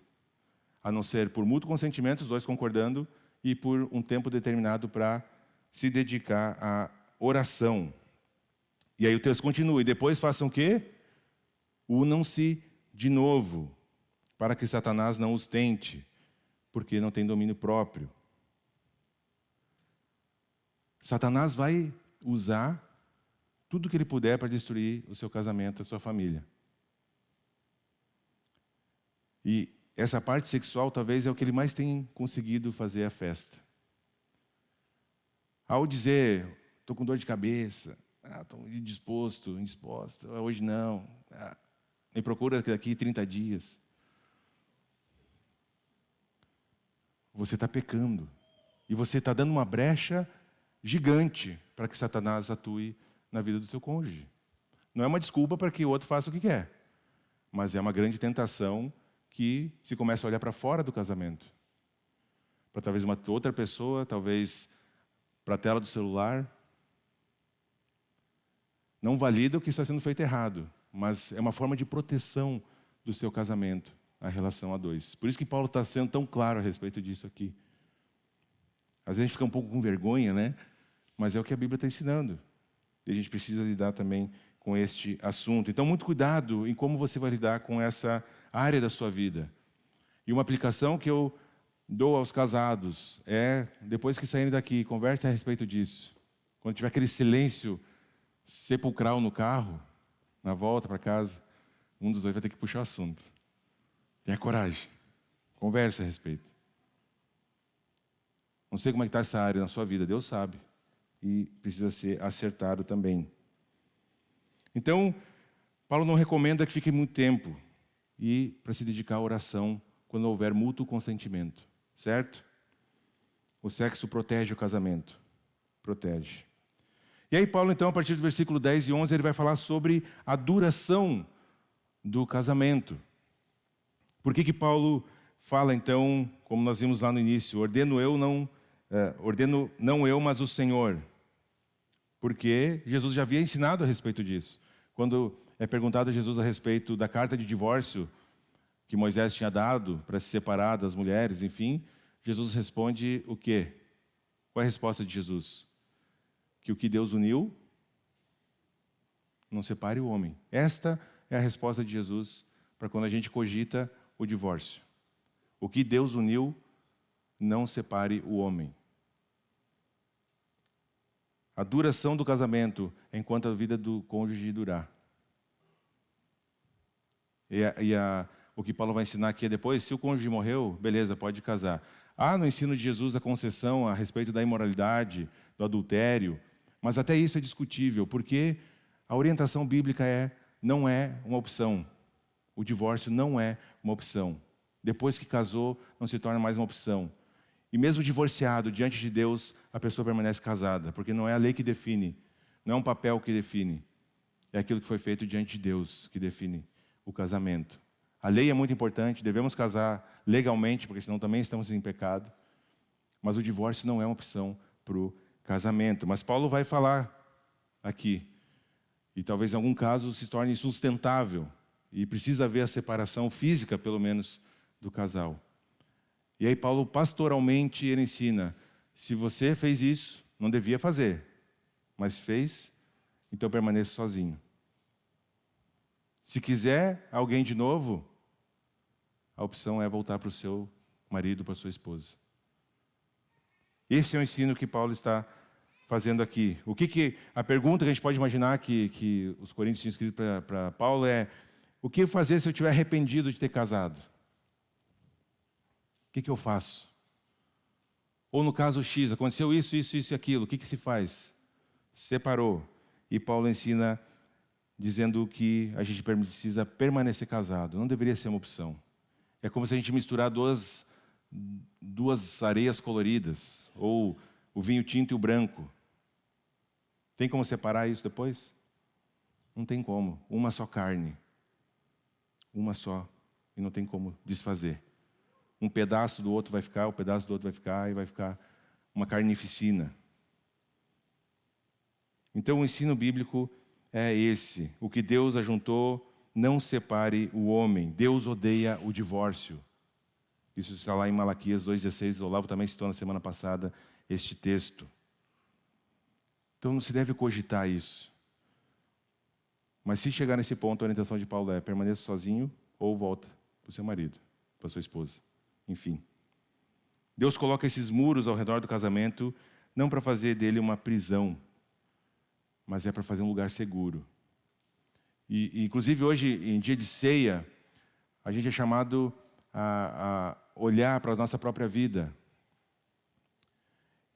a não ser por mútuo consentimento, os dois concordando, e por um tempo determinado para se dedicar à oração. E aí o texto continua, e depois façam o quê? Unam-se de novo, para que Satanás não os tente, porque não tem domínio próprio. Satanás vai usar tudo que ele puder para destruir o seu casamento, a sua família. E essa parte sexual talvez é o que ele mais tem conseguido fazer a festa. Ao dizer, estou com dor de cabeça, estou indisposta, hoje não, me procura daqui 30 dias. Você está pecando. E você está dando uma brecha gigante para que Satanás atue na vida do seu cônjuge. Não é uma desculpa para que o outro faça o que quer, mas é uma grande tentação que se começa a olhar para fora do casamento. Para talvez uma outra pessoa, talvez para a tela do celular. Não valida o que está sendo feito errado, mas é uma forma de proteção do seu casamento, a relação a dois. Por isso que Paulo está sendo tão claro a respeito disso aqui. Às vezes a gente fica um pouco com vergonha, né? Mas é o que a Bíblia está ensinando. E a gente precisa lidar também com este assunto. Então, muito cuidado em como você vai lidar com essa área da sua vida. E uma aplicação que eu dou aos casados é, depois que saírem daqui, converse a respeito disso. Quando tiver aquele silêncio sepulcral no carro, na volta para casa, um dos dois vai ter que puxar o assunto. Tenha coragem. Converse a respeito. Não sei como é que está essa área na sua vida, Deus sabe. E precisa ser acertado também. Então, Paulo não recomenda que fique muito tempo e para se dedicar à oração quando houver mútuo consentimento, certo? O sexo protege o casamento, protege. E aí Paulo, então, a partir do versículo 10 e 11, ele vai falar sobre a duração do casamento. Por que Paulo fala então, como nós vimos lá no início, ordeno não eu, mas o Senhor. Porque Jesus já havia ensinado a respeito disso. Quando é perguntado a Jesus a respeito da carta de divórcio que Moisés tinha dado para se separar das mulheres, enfim, Jesus responde o quê? Qual é a resposta de Jesus? Que o que Deus uniu, não separe o homem. Esta é a resposta de Jesus para quando a gente cogita o divórcio. O que Deus uniu, não separe o homem. A duração do casamento é enquanto a vida do cônjuge durar. O que Paulo vai ensinar aqui é depois, se o cônjuge morreu, beleza, pode casar. Há no ensino de Jesus a concessão a respeito da imoralidade, do adultério, mas até isso é discutível, porque a orientação bíblica não é uma opção. O divórcio não é uma opção. Depois que casou, não se torna mais uma opção. E mesmo divorciado, diante de Deus, a pessoa permanece casada, porque não é a lei que define, não é um papel que define. É aquilo que foi feito diante de Deus que define o casamento. A lei é muito importante, devemos casar legalmente, porque senão também estamos em pecado. Mas o divórcio não é uma opção para o casamento. Mas Paulo vai falar aqui, e talvez em algum caso se torne insustentável, e precisa haver a separação física, pelo menos, do casal. E aí Paulo, pastoralmente, ele ensina, se você fez isso, não devia fazer, mas fez, então permaneça sozinho. Se quiser alguém de novo, a opção é voltar para o seu marido, para a sua esposa. Esse é o ensino que Paulo está fazendo aqui. A pergunta que a gente pode imaginar que os coríntios tinham escrito para Paulo é: o que fazer se eu estiver arrependido de ter casado? O que eu faço? Ou no caso X, aconteceu isso e aquilo, o que se faz? Separou. E Paulo ensina dizendo que a gente precisa permanecer casado. Não deveria ser uma opção. É como se a gente misturar duas areias coloridas, ou o vinho tinto e o branco. Tem como separar isso depois? Não tem como. Uma só carne. Uma só. E não tem como desfazer. Um pedaço do outro vai ficar, o pedaço do outro vai ficar, e vai ficar uma carnificina. Então o ensino bíblico é esse. O que Deus ajuntou, não separe o homem. Deus odeia o divórcio. Isso está lá em Malaquias 2,16. O Olavo também citou na semana passada este texto. Então não se deve cogitar isso. Mas se chegar nesse ponto, a orientação de Paulo é: permaneça sozinho ou volta para o seu marido, para a sua esposa. Enfim. Deus coloca esses muros ao redor do casamento não para fazer dele uma prisão, mas é para fazer um lugar seguro. E inclusive hoje, em dia de ceia, a gente é chamado a olhar para a nossa própria vida.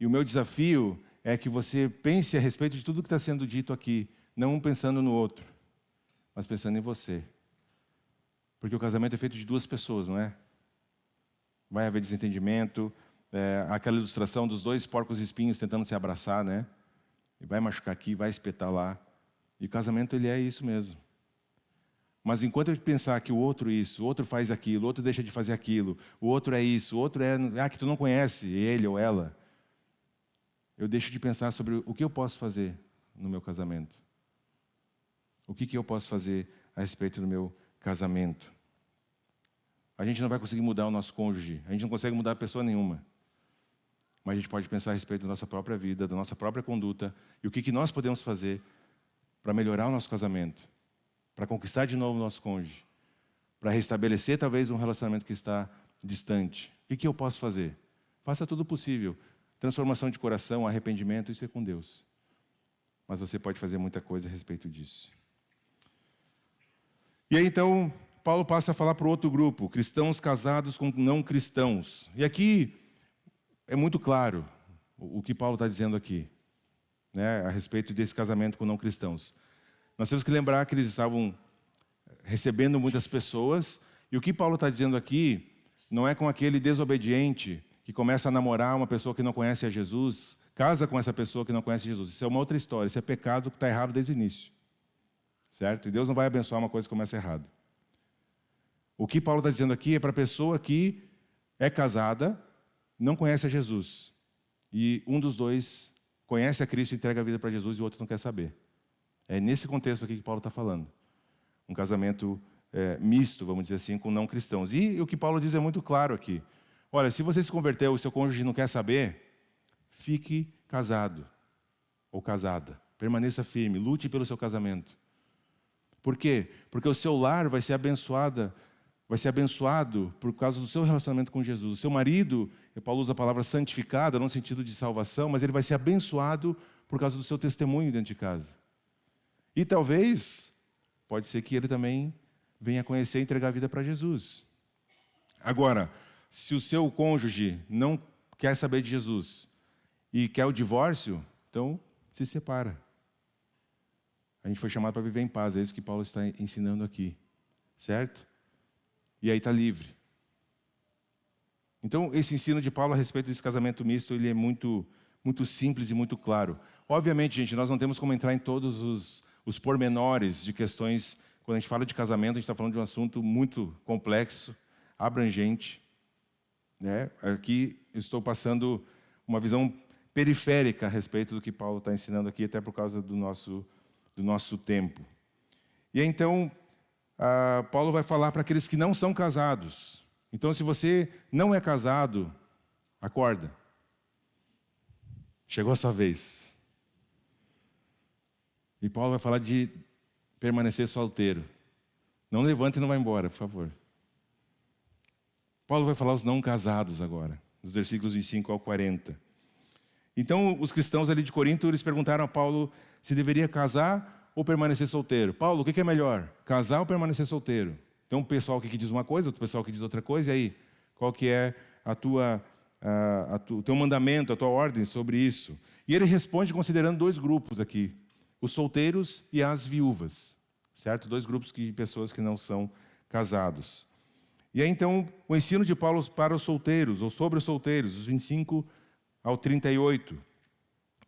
E o meu desafio é que você pense a respeito de tudo que está sendo dito aqui, não pensando no outro, mas pensando em você. Porque o casamento é feito de duas pessoas, não é? Vai haver desentendimento, aquela ilustração dos dois porcos espinhos tentando se abraçar, né? E vai machucar aqui, vai espetar lá. E o casamento, ele é isso mesmo. Mas enquanto eu pensar que o outro isso, o outro faz aquilo, o outro deixa de fazer aquilo, o outro é isso, o outro é que tu não conhece ele ou ela, eu deixo de pensar sobre o que eu posso fazer no meu casamento. O que eu posso fazer a respeito do meu casamento. A gente não vai conseguir mudar o nosso cônjuge, a gente não consegue mudar pessoa nenhuma. Mas a gente pode pensar a respeito da nossa própria vida, da nossa própria conduta, e o que nós podemos fazer para melhorar o nosso casamento, para conquistar de novo o nosso cônjuge, para restabelecer talvez um relacionamento que está distante. O que eu posso fazer? Faça tudo possível. Transformação de coração, arrependimento, isso é com Deus. Mas você pode fazer muita coisa a respeito disso. E aí então, Paulo passa a falar para o outro grupo, cristãos casados com não cristãos. E aqui é muito claro o que Paulo está dizendo aqui, né, a respeito desse casamento com não cristãos. Nós temos que lembrar que eles estavam recebendo muitas pessoas, e o que Paulo está dizendo aqui não é com aquele desobediente que começa a namorar uma pessoa que não conhece a Jesus, casa com essa pessoa que não conhece Jesus. Isso é uma outra história, isso é pecado que está errado desde o início. Certo? E Deus não vai abençoar uma coisa que começa errado. O que Paulo está dizendo aqui é para a pessoa que é casada, não conhece a Jesus. E um dos dois conhece a Cristo e entrega a vida para Jesus e o outro não quer saber. É nesse contexto aqui que Paulo está falando. Um casamento misto, vamos dizer assim, com não cristãos. E o que Paulo diz é muito claro aqui. Olha, se você se converteu e o seu cônjuge não quer saber, fique casado ou casada. Permaneça firme, lute pelo seu casamento. Por quê? Porque o seu lar vai ser abençoado por causa do seu relacionamento com Jesus. O seu marido, Paulo usa a palavra santificada, não no sentido de salvação, mas ele vai ser abençoado por causa do seu testemunho dentro de casa. E talvez, pode ser que ele também venha conhecer e entregar a vida para Jesus. Agora, se o seu cônjuge não quer saber de Jesus e quer o divórcio, então se separa. A gente foi chamado para viver em paz, é isso que Paulo está ensinando aqui, certo? E aí está livre. Então, esse ensino de Paulo a respeito desse casamento misto, ele é muito, muito simples e muito claro. Obviamente, gente, nós não temos como entrar em todos os pormenores de questões. Quando a gente fala de casamento, a gente está falando de um assunto muito complexo, abrangente. Né? Aqui eu estou passando uma visão periférica a respeito do que Paulo está ensinando aqui, até por causa do nosso tempo. E então, Paulo vai falar para aqueles que não são casados. Então, se você não é casado, acorda. Chegou a sua vez. E Paulo vai falar de permanecer solteiro. Não levante e não vá embora, por favor. Paulo vai falar os não casados agora, nos versículos 25 ao 40. Então, os cristãos ali de Corinto, eles perguntaram a Paulo se deveria casar ou permanecer solteiro. Paulo, o que é melhor? Casar ou permanecer solteiro? Tem um pessoal aqui que diz uma coisa, outro pessoal que diz outra coisa, e aí? Qual que é o teu mandamento, a tua ordem sobre isso? E ele responde considerando dois grupos aqui, os solteiros e as viúvas, certo? Dois grupos de pessoas que não são casados. E aí, então, o ensino de Paulo para os solteiros, ou sobre os solteiros, os 25 ao 38.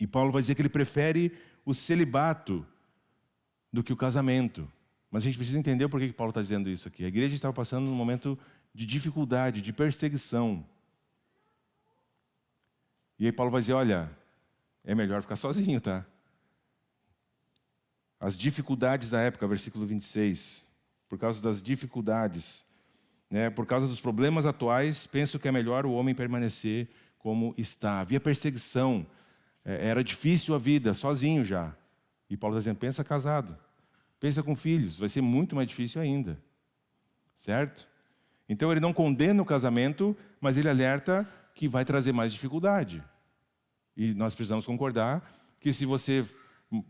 E Paulo vai dizer que ele prefere o celibato do que o casamento. Mas a gente precisa entender por que Paulo está dizendo isso aqui. A igreja estava passando um momento de dificuldade, de perseguição. E aí Paulo vai dizer, olha, é melhor ficar sozinho, tá? As dificuldades da época, versículo 26. Por causa das dificuldades, né, por causa dos problemas atuais, penso que é melhor o homem permanecer como está. Havia perseguição, era difícil a vida, sozinho já. E Paulo está dizendo, pensa casado, pensa com filhos, vai ser muito mais difícil ainda. Certo? Então ele não condena o casamento, mas ele alerta que vai trazer mais dificuldade. E nós precisamos concordar que se você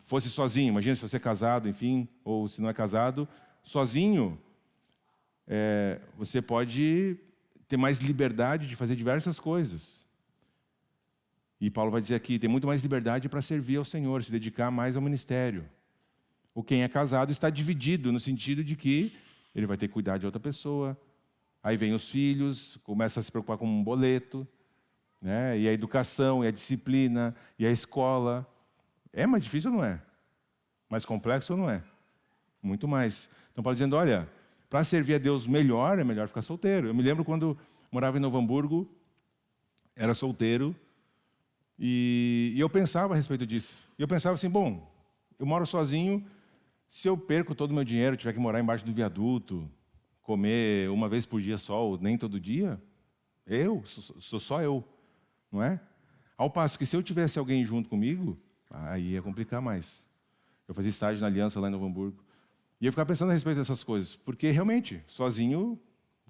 fosse sozinho, imagina se você é casado, enfim, ou se não é casado, sozinho, você pode ter mais liberdade de fazer diversas coisas. E Paulo vai dizer aqui, tem muito mais liberdade para servir ao Senhor, se dedicar mais ao ministério. O quem é casado está dividido, no sentido de que ele vai ter que cuidar de outra pessoa. Aí vem os filhos, começa a se preocupar com um boleto, né? E a educação, e a disciplina, e a escola. É mais difícil ou não é? Mais complexo ou não é? Muito mais. Então, Paulo dizendo, olha, para servir a Deus melhor, é melhor ficar solteiro. Eu me lembro quando morava em Novo Hamburgo, era solteiro, e eu pensava a respeito disso. E eu pensava assim, bom, eu moro sozinho, se eu perco todo o meu dinheiro, tiver que morar embaixo do viaduto, comer uma vez por dia só, ou nem todo dia, sou só eu, não é? Ao passo que se eu tivesse alguém junto comigo, aí ia complicar mais. Eu fazia estágio na Aliança lá em Novo Hamburgo. E eu ficava pensando a respeito dessas coisas, porque realmente, sozinho,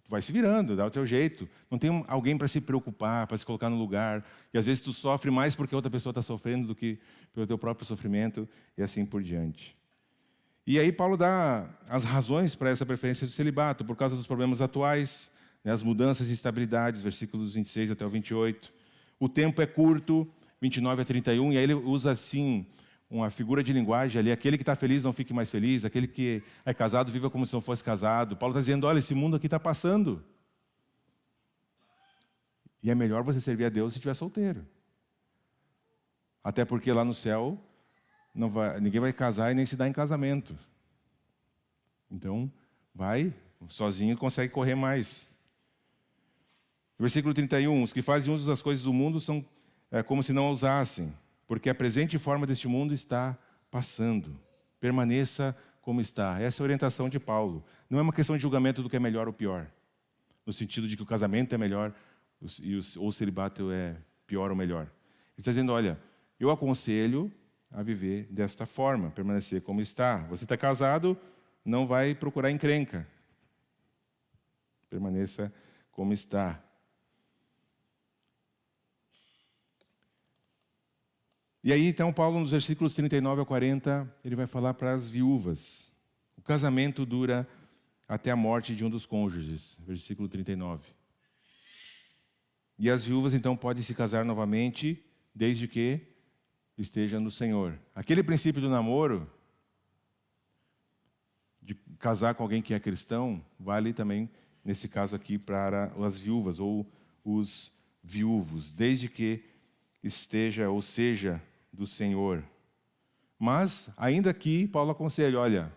tu vai se virando, dá o teu jeito. Não tem alguém para se preocupar, para se colocar no lugar. E às vezes tu sofre mais porque a outra pessoa está sofrendo do que pelo teu próprio sofrimento, e assim por diante. E aí Paulo dá as razões para essa preferência do celibato, por causa dos problemas atuais, né, as mudanças e instabilidades, versículos 26 até o 28. O tempo é curto, 29 a 31, e aí ele usa assim uma figura de linguagem ali, aquele que está feliz não fique mais feliz, aquele que é casado viva como se não fosse casado. Paulo está dizendo, olha, esse mundo aqui está passando. E é melhor você servir a Deus se estiver solteiro. Até porque lá no céu, ninguém vai casar e nem se dar em casamento. Então, vai, sozinho consegue correr mais. Versículo 31, os que fazem uso das coisas do mundo são como se não a usassem, porque a presente forma deste mundo está passando. Permaneça como está. Essa é a orientação de Paulo. Não é uma questão de julgamento do que é melhor ou pior, no sentido de que o casamento é melhor ou o celibato é pior ou melhor. Ele está dizendo, olha, eu aconselho a viver desta forma, permanecer como está. Você está casado, não vai procurar encrenca. Permaneça como está. E aí, então, Paulo, nos versículos 39 a 40, ele vai falar para as viúvas. O casamento dura até a morte de um dos cônjuges. Versículo 39. E as viúvas, então, podem se casar novamente, desde que esteja no Senhor. Aquele princípio do namoro, de casar com alguém que é cristão, vale também, nesse caso aqui, para as viúvas ou os viúvos, desde que esteja ou seja do Senhor. Mas, ainda aqui, Paulo aconselha, olha,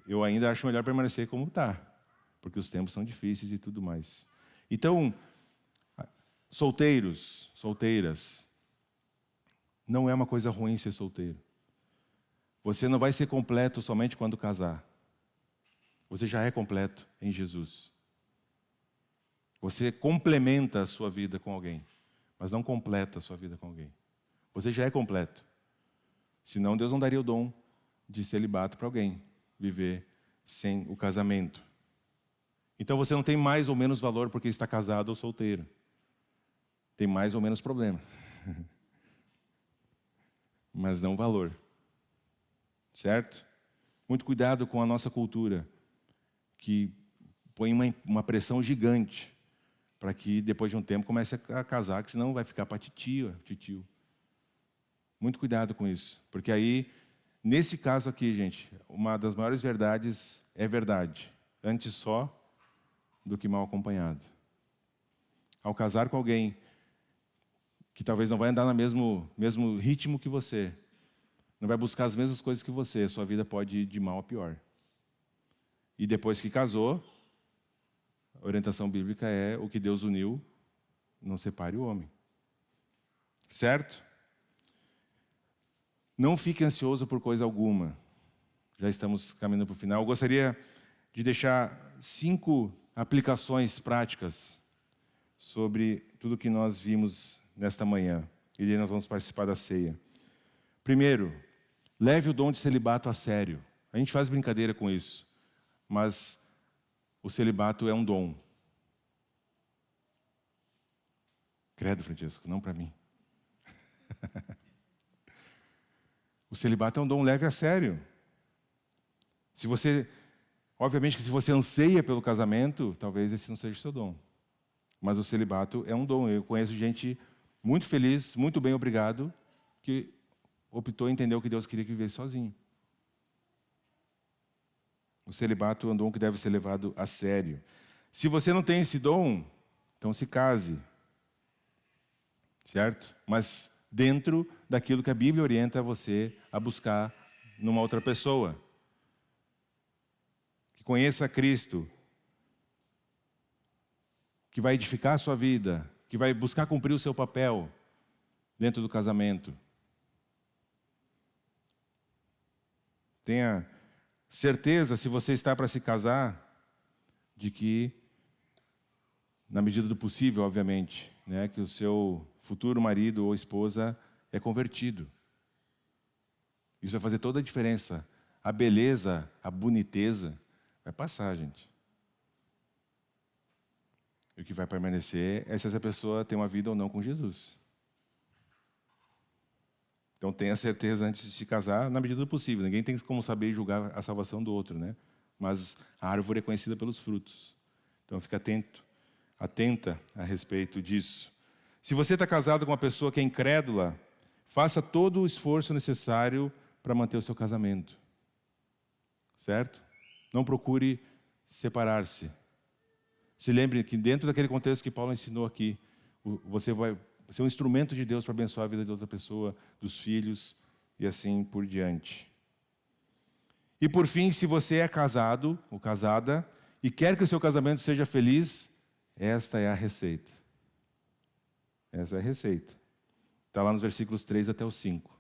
eu ainda acho melhor permanecer como está, porque os tempos são difíceis e tudo mais. Então, solteiros, solteiras, não é uma coisa ruim ser solteiro. Você não vai ser completo somente quando casar. Você já é completo em Jesus. Você complementa a sua vida com alguém, mas não completa a sua vida com alguém. Você já é completo. Senão Deus não daria o dom de celibato para alguém viver sem o casamento. Então você não tem mais ou menos valor porque está casado ou solteiro. Tem mais ou menos problema. Mas não valor. Certo? Muito cuidado com a nossa cultura, que põe uma pressão gigante para que depois de um tempo comece a casar, que senão vai ficar para titio. Muito cuidado com isso, porque aí, nesse caso aqui, gente, uma das maiores verdades é verdade, antes só do que mal acompanhado. Ao casar com alguém que talvez não vai andar no mesmo ritmo que você, não vai buscar as mesmas coisas que você, sua vida pode ir de mal a pior. E depois que casou, a orientação bíblica é o que Deus uniu, não separe o homem. Certo? Não fique ansioso por coisa alguma. Já estamos caminhando para o final. Eu gostaria de deixar 5 aplicações práticas sobre tudo que nós vimos nesta manhã. E daí nós vamos participar da ceia. Primeiro, leve o dom de celibato a sério. A gente faz brincadeira com isso, mas o celibato é um dom. Credo, Francisco, não para mim. O celibato é um dom, leve a sério. Obviamente que se você anseia pelo casamento, talvez esse não seja o seu dom. Mas o celibato é um dom. Eu conheço gente muito feliz, muito bem, obrigado, que optou e entendeu que Deus queria que vivesse sozinho. O celibato é um dom que deve ser levado a sério. Se você não tem esse dom, então se case. Certo? Mas dentro daquilo que a Bíblia orienta você a buscar numa outra pessoa. Que conheça Cristo. Que vai edificar a sua vida. Que vai buscar cumprir o seu papel dentro do casamento. Tenha certeza, se você está para se casar, de que, na medida do possível, obviamente, né, que o seu futuro marido ou esposa é convertido. Isso vai fazer toda a diferença. A beleza, a boniteza, vai passar, gente. E o que vai permanecer é se essa pessoa tem uma vida ou não com Jesus. Então tenha certeza antes de se casar, na medida do possível. Ninguém tem como saber julgar a salvação do outro, né? Mas a árvore é conhecida pelos frutos. Então fique atenta a respeito disso. Se você está casado com uma pessoa que é incrédula, faça todo o esforço necessário para manter o seu casamento. Certo? Não procure separar-se. Se lembre que dentro daquele contexto que Paulo ensinou aqui, você vai ser um instrumento de Deus para abençoar a vida de outra pessoa, dos filhos e assim por diante. E por fim, se você é casado ou casada e quer que o seu casamento seja feliz, Esta é a receita. Essa é a receita. Está lá nos versículos 3 até o 5.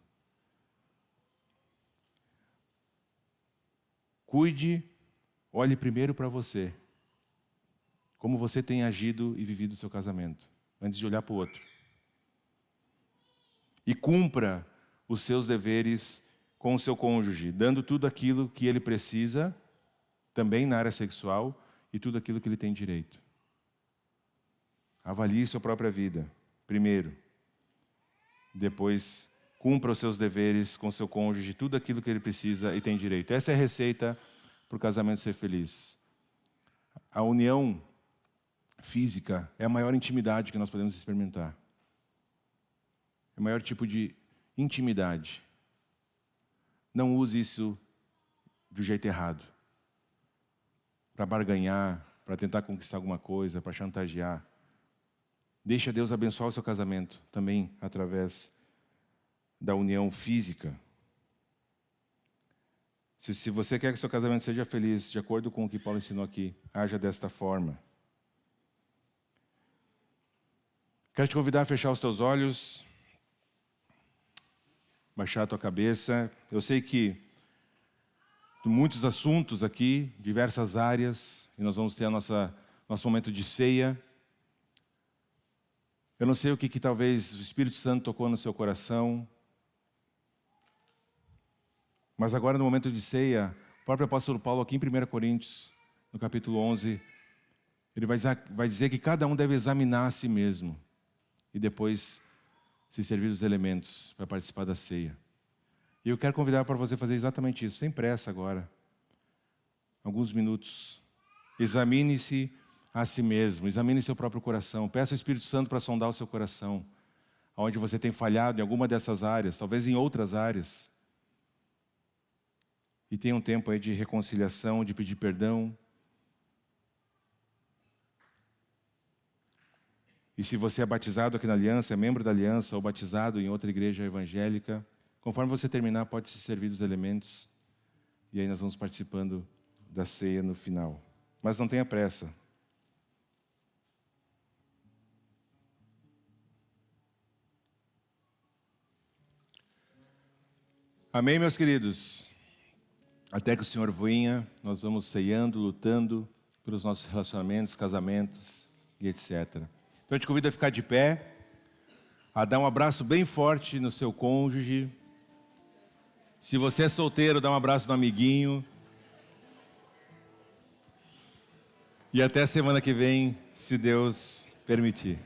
Cuide, olhe primeiro para você. Como você tem agido e vivido o seu casamento, antes de olhar para o outro. E cumpra os seus deveres com o seu cônjuge, dando tudo aquilo que ele precisa, também na área sexual, e tudo aquilo que ele tem direito. Avalie sua própria vida, primeiro. Depois, cumpra os seus deveres com o seu cônjuge, tudo aquilo que ele precisa e tem direito. Essa é a receita para o casamento ser feliz. A união física é a maior intimidade que nós podemos experimentar. É o maior tipo de intimidade. Não use isso do jeito errado. Para barganhar, para tentar conquistar alguma coisa, para chantagear. Deixa Deus abençoar o seu casamento, também através da união física. Se você quer que seu casamento seja feliz, de acordo com o que Paulo ensinou aqui, haja desta forma. Quero te convidar a fechar os teus olhos, baixar a tua cabeça. Eu sei que muitos assuntos aqui, diversas áreas, e nós vamos ter nosso momento de ceia. Eu não sei o que talvez o Espírito Santo tocou no seu coração, mas agora no momento de ceia, o próprio apóstolo Paulo aqui em 1 Coríntios, no capítulo 11, ele vai dizer que cada um deve examinar a si mesmo e depois se servir dos elementos para participar da ceia. E eu quero convidar para você fazer exatamente isso, sem pressa agora. Alguns minutos. Examine-se a si mesmo, examine seu próprio coração. Peça ao Espírito Santo para sondar o seu coração. Onde você tem falhado em alguma dessas áreas, talvez em outras áreas. E tenha um tempo aí de reconciliação, de pedir perdão. E se você é batizado aqui na Aliança, é membro da Aliança, ou batizado em outra igreja evangélica, conforme você terminar, pode se servir dos elementos. E aí nós vamos participando da ceia no final. Mas não tenha pressa. Amém, meus queridos? Até que o Senhor venha, nós vamos ceando, lutando pelos nossos relacionamentos, casamentos e etc. Então eu te convido a ficar de pé, a dar um abraço bem forte no seu cônjuge. Se você é solteiro, dá um abraço no amiguinho. E até semana que vem, se Deus permitir.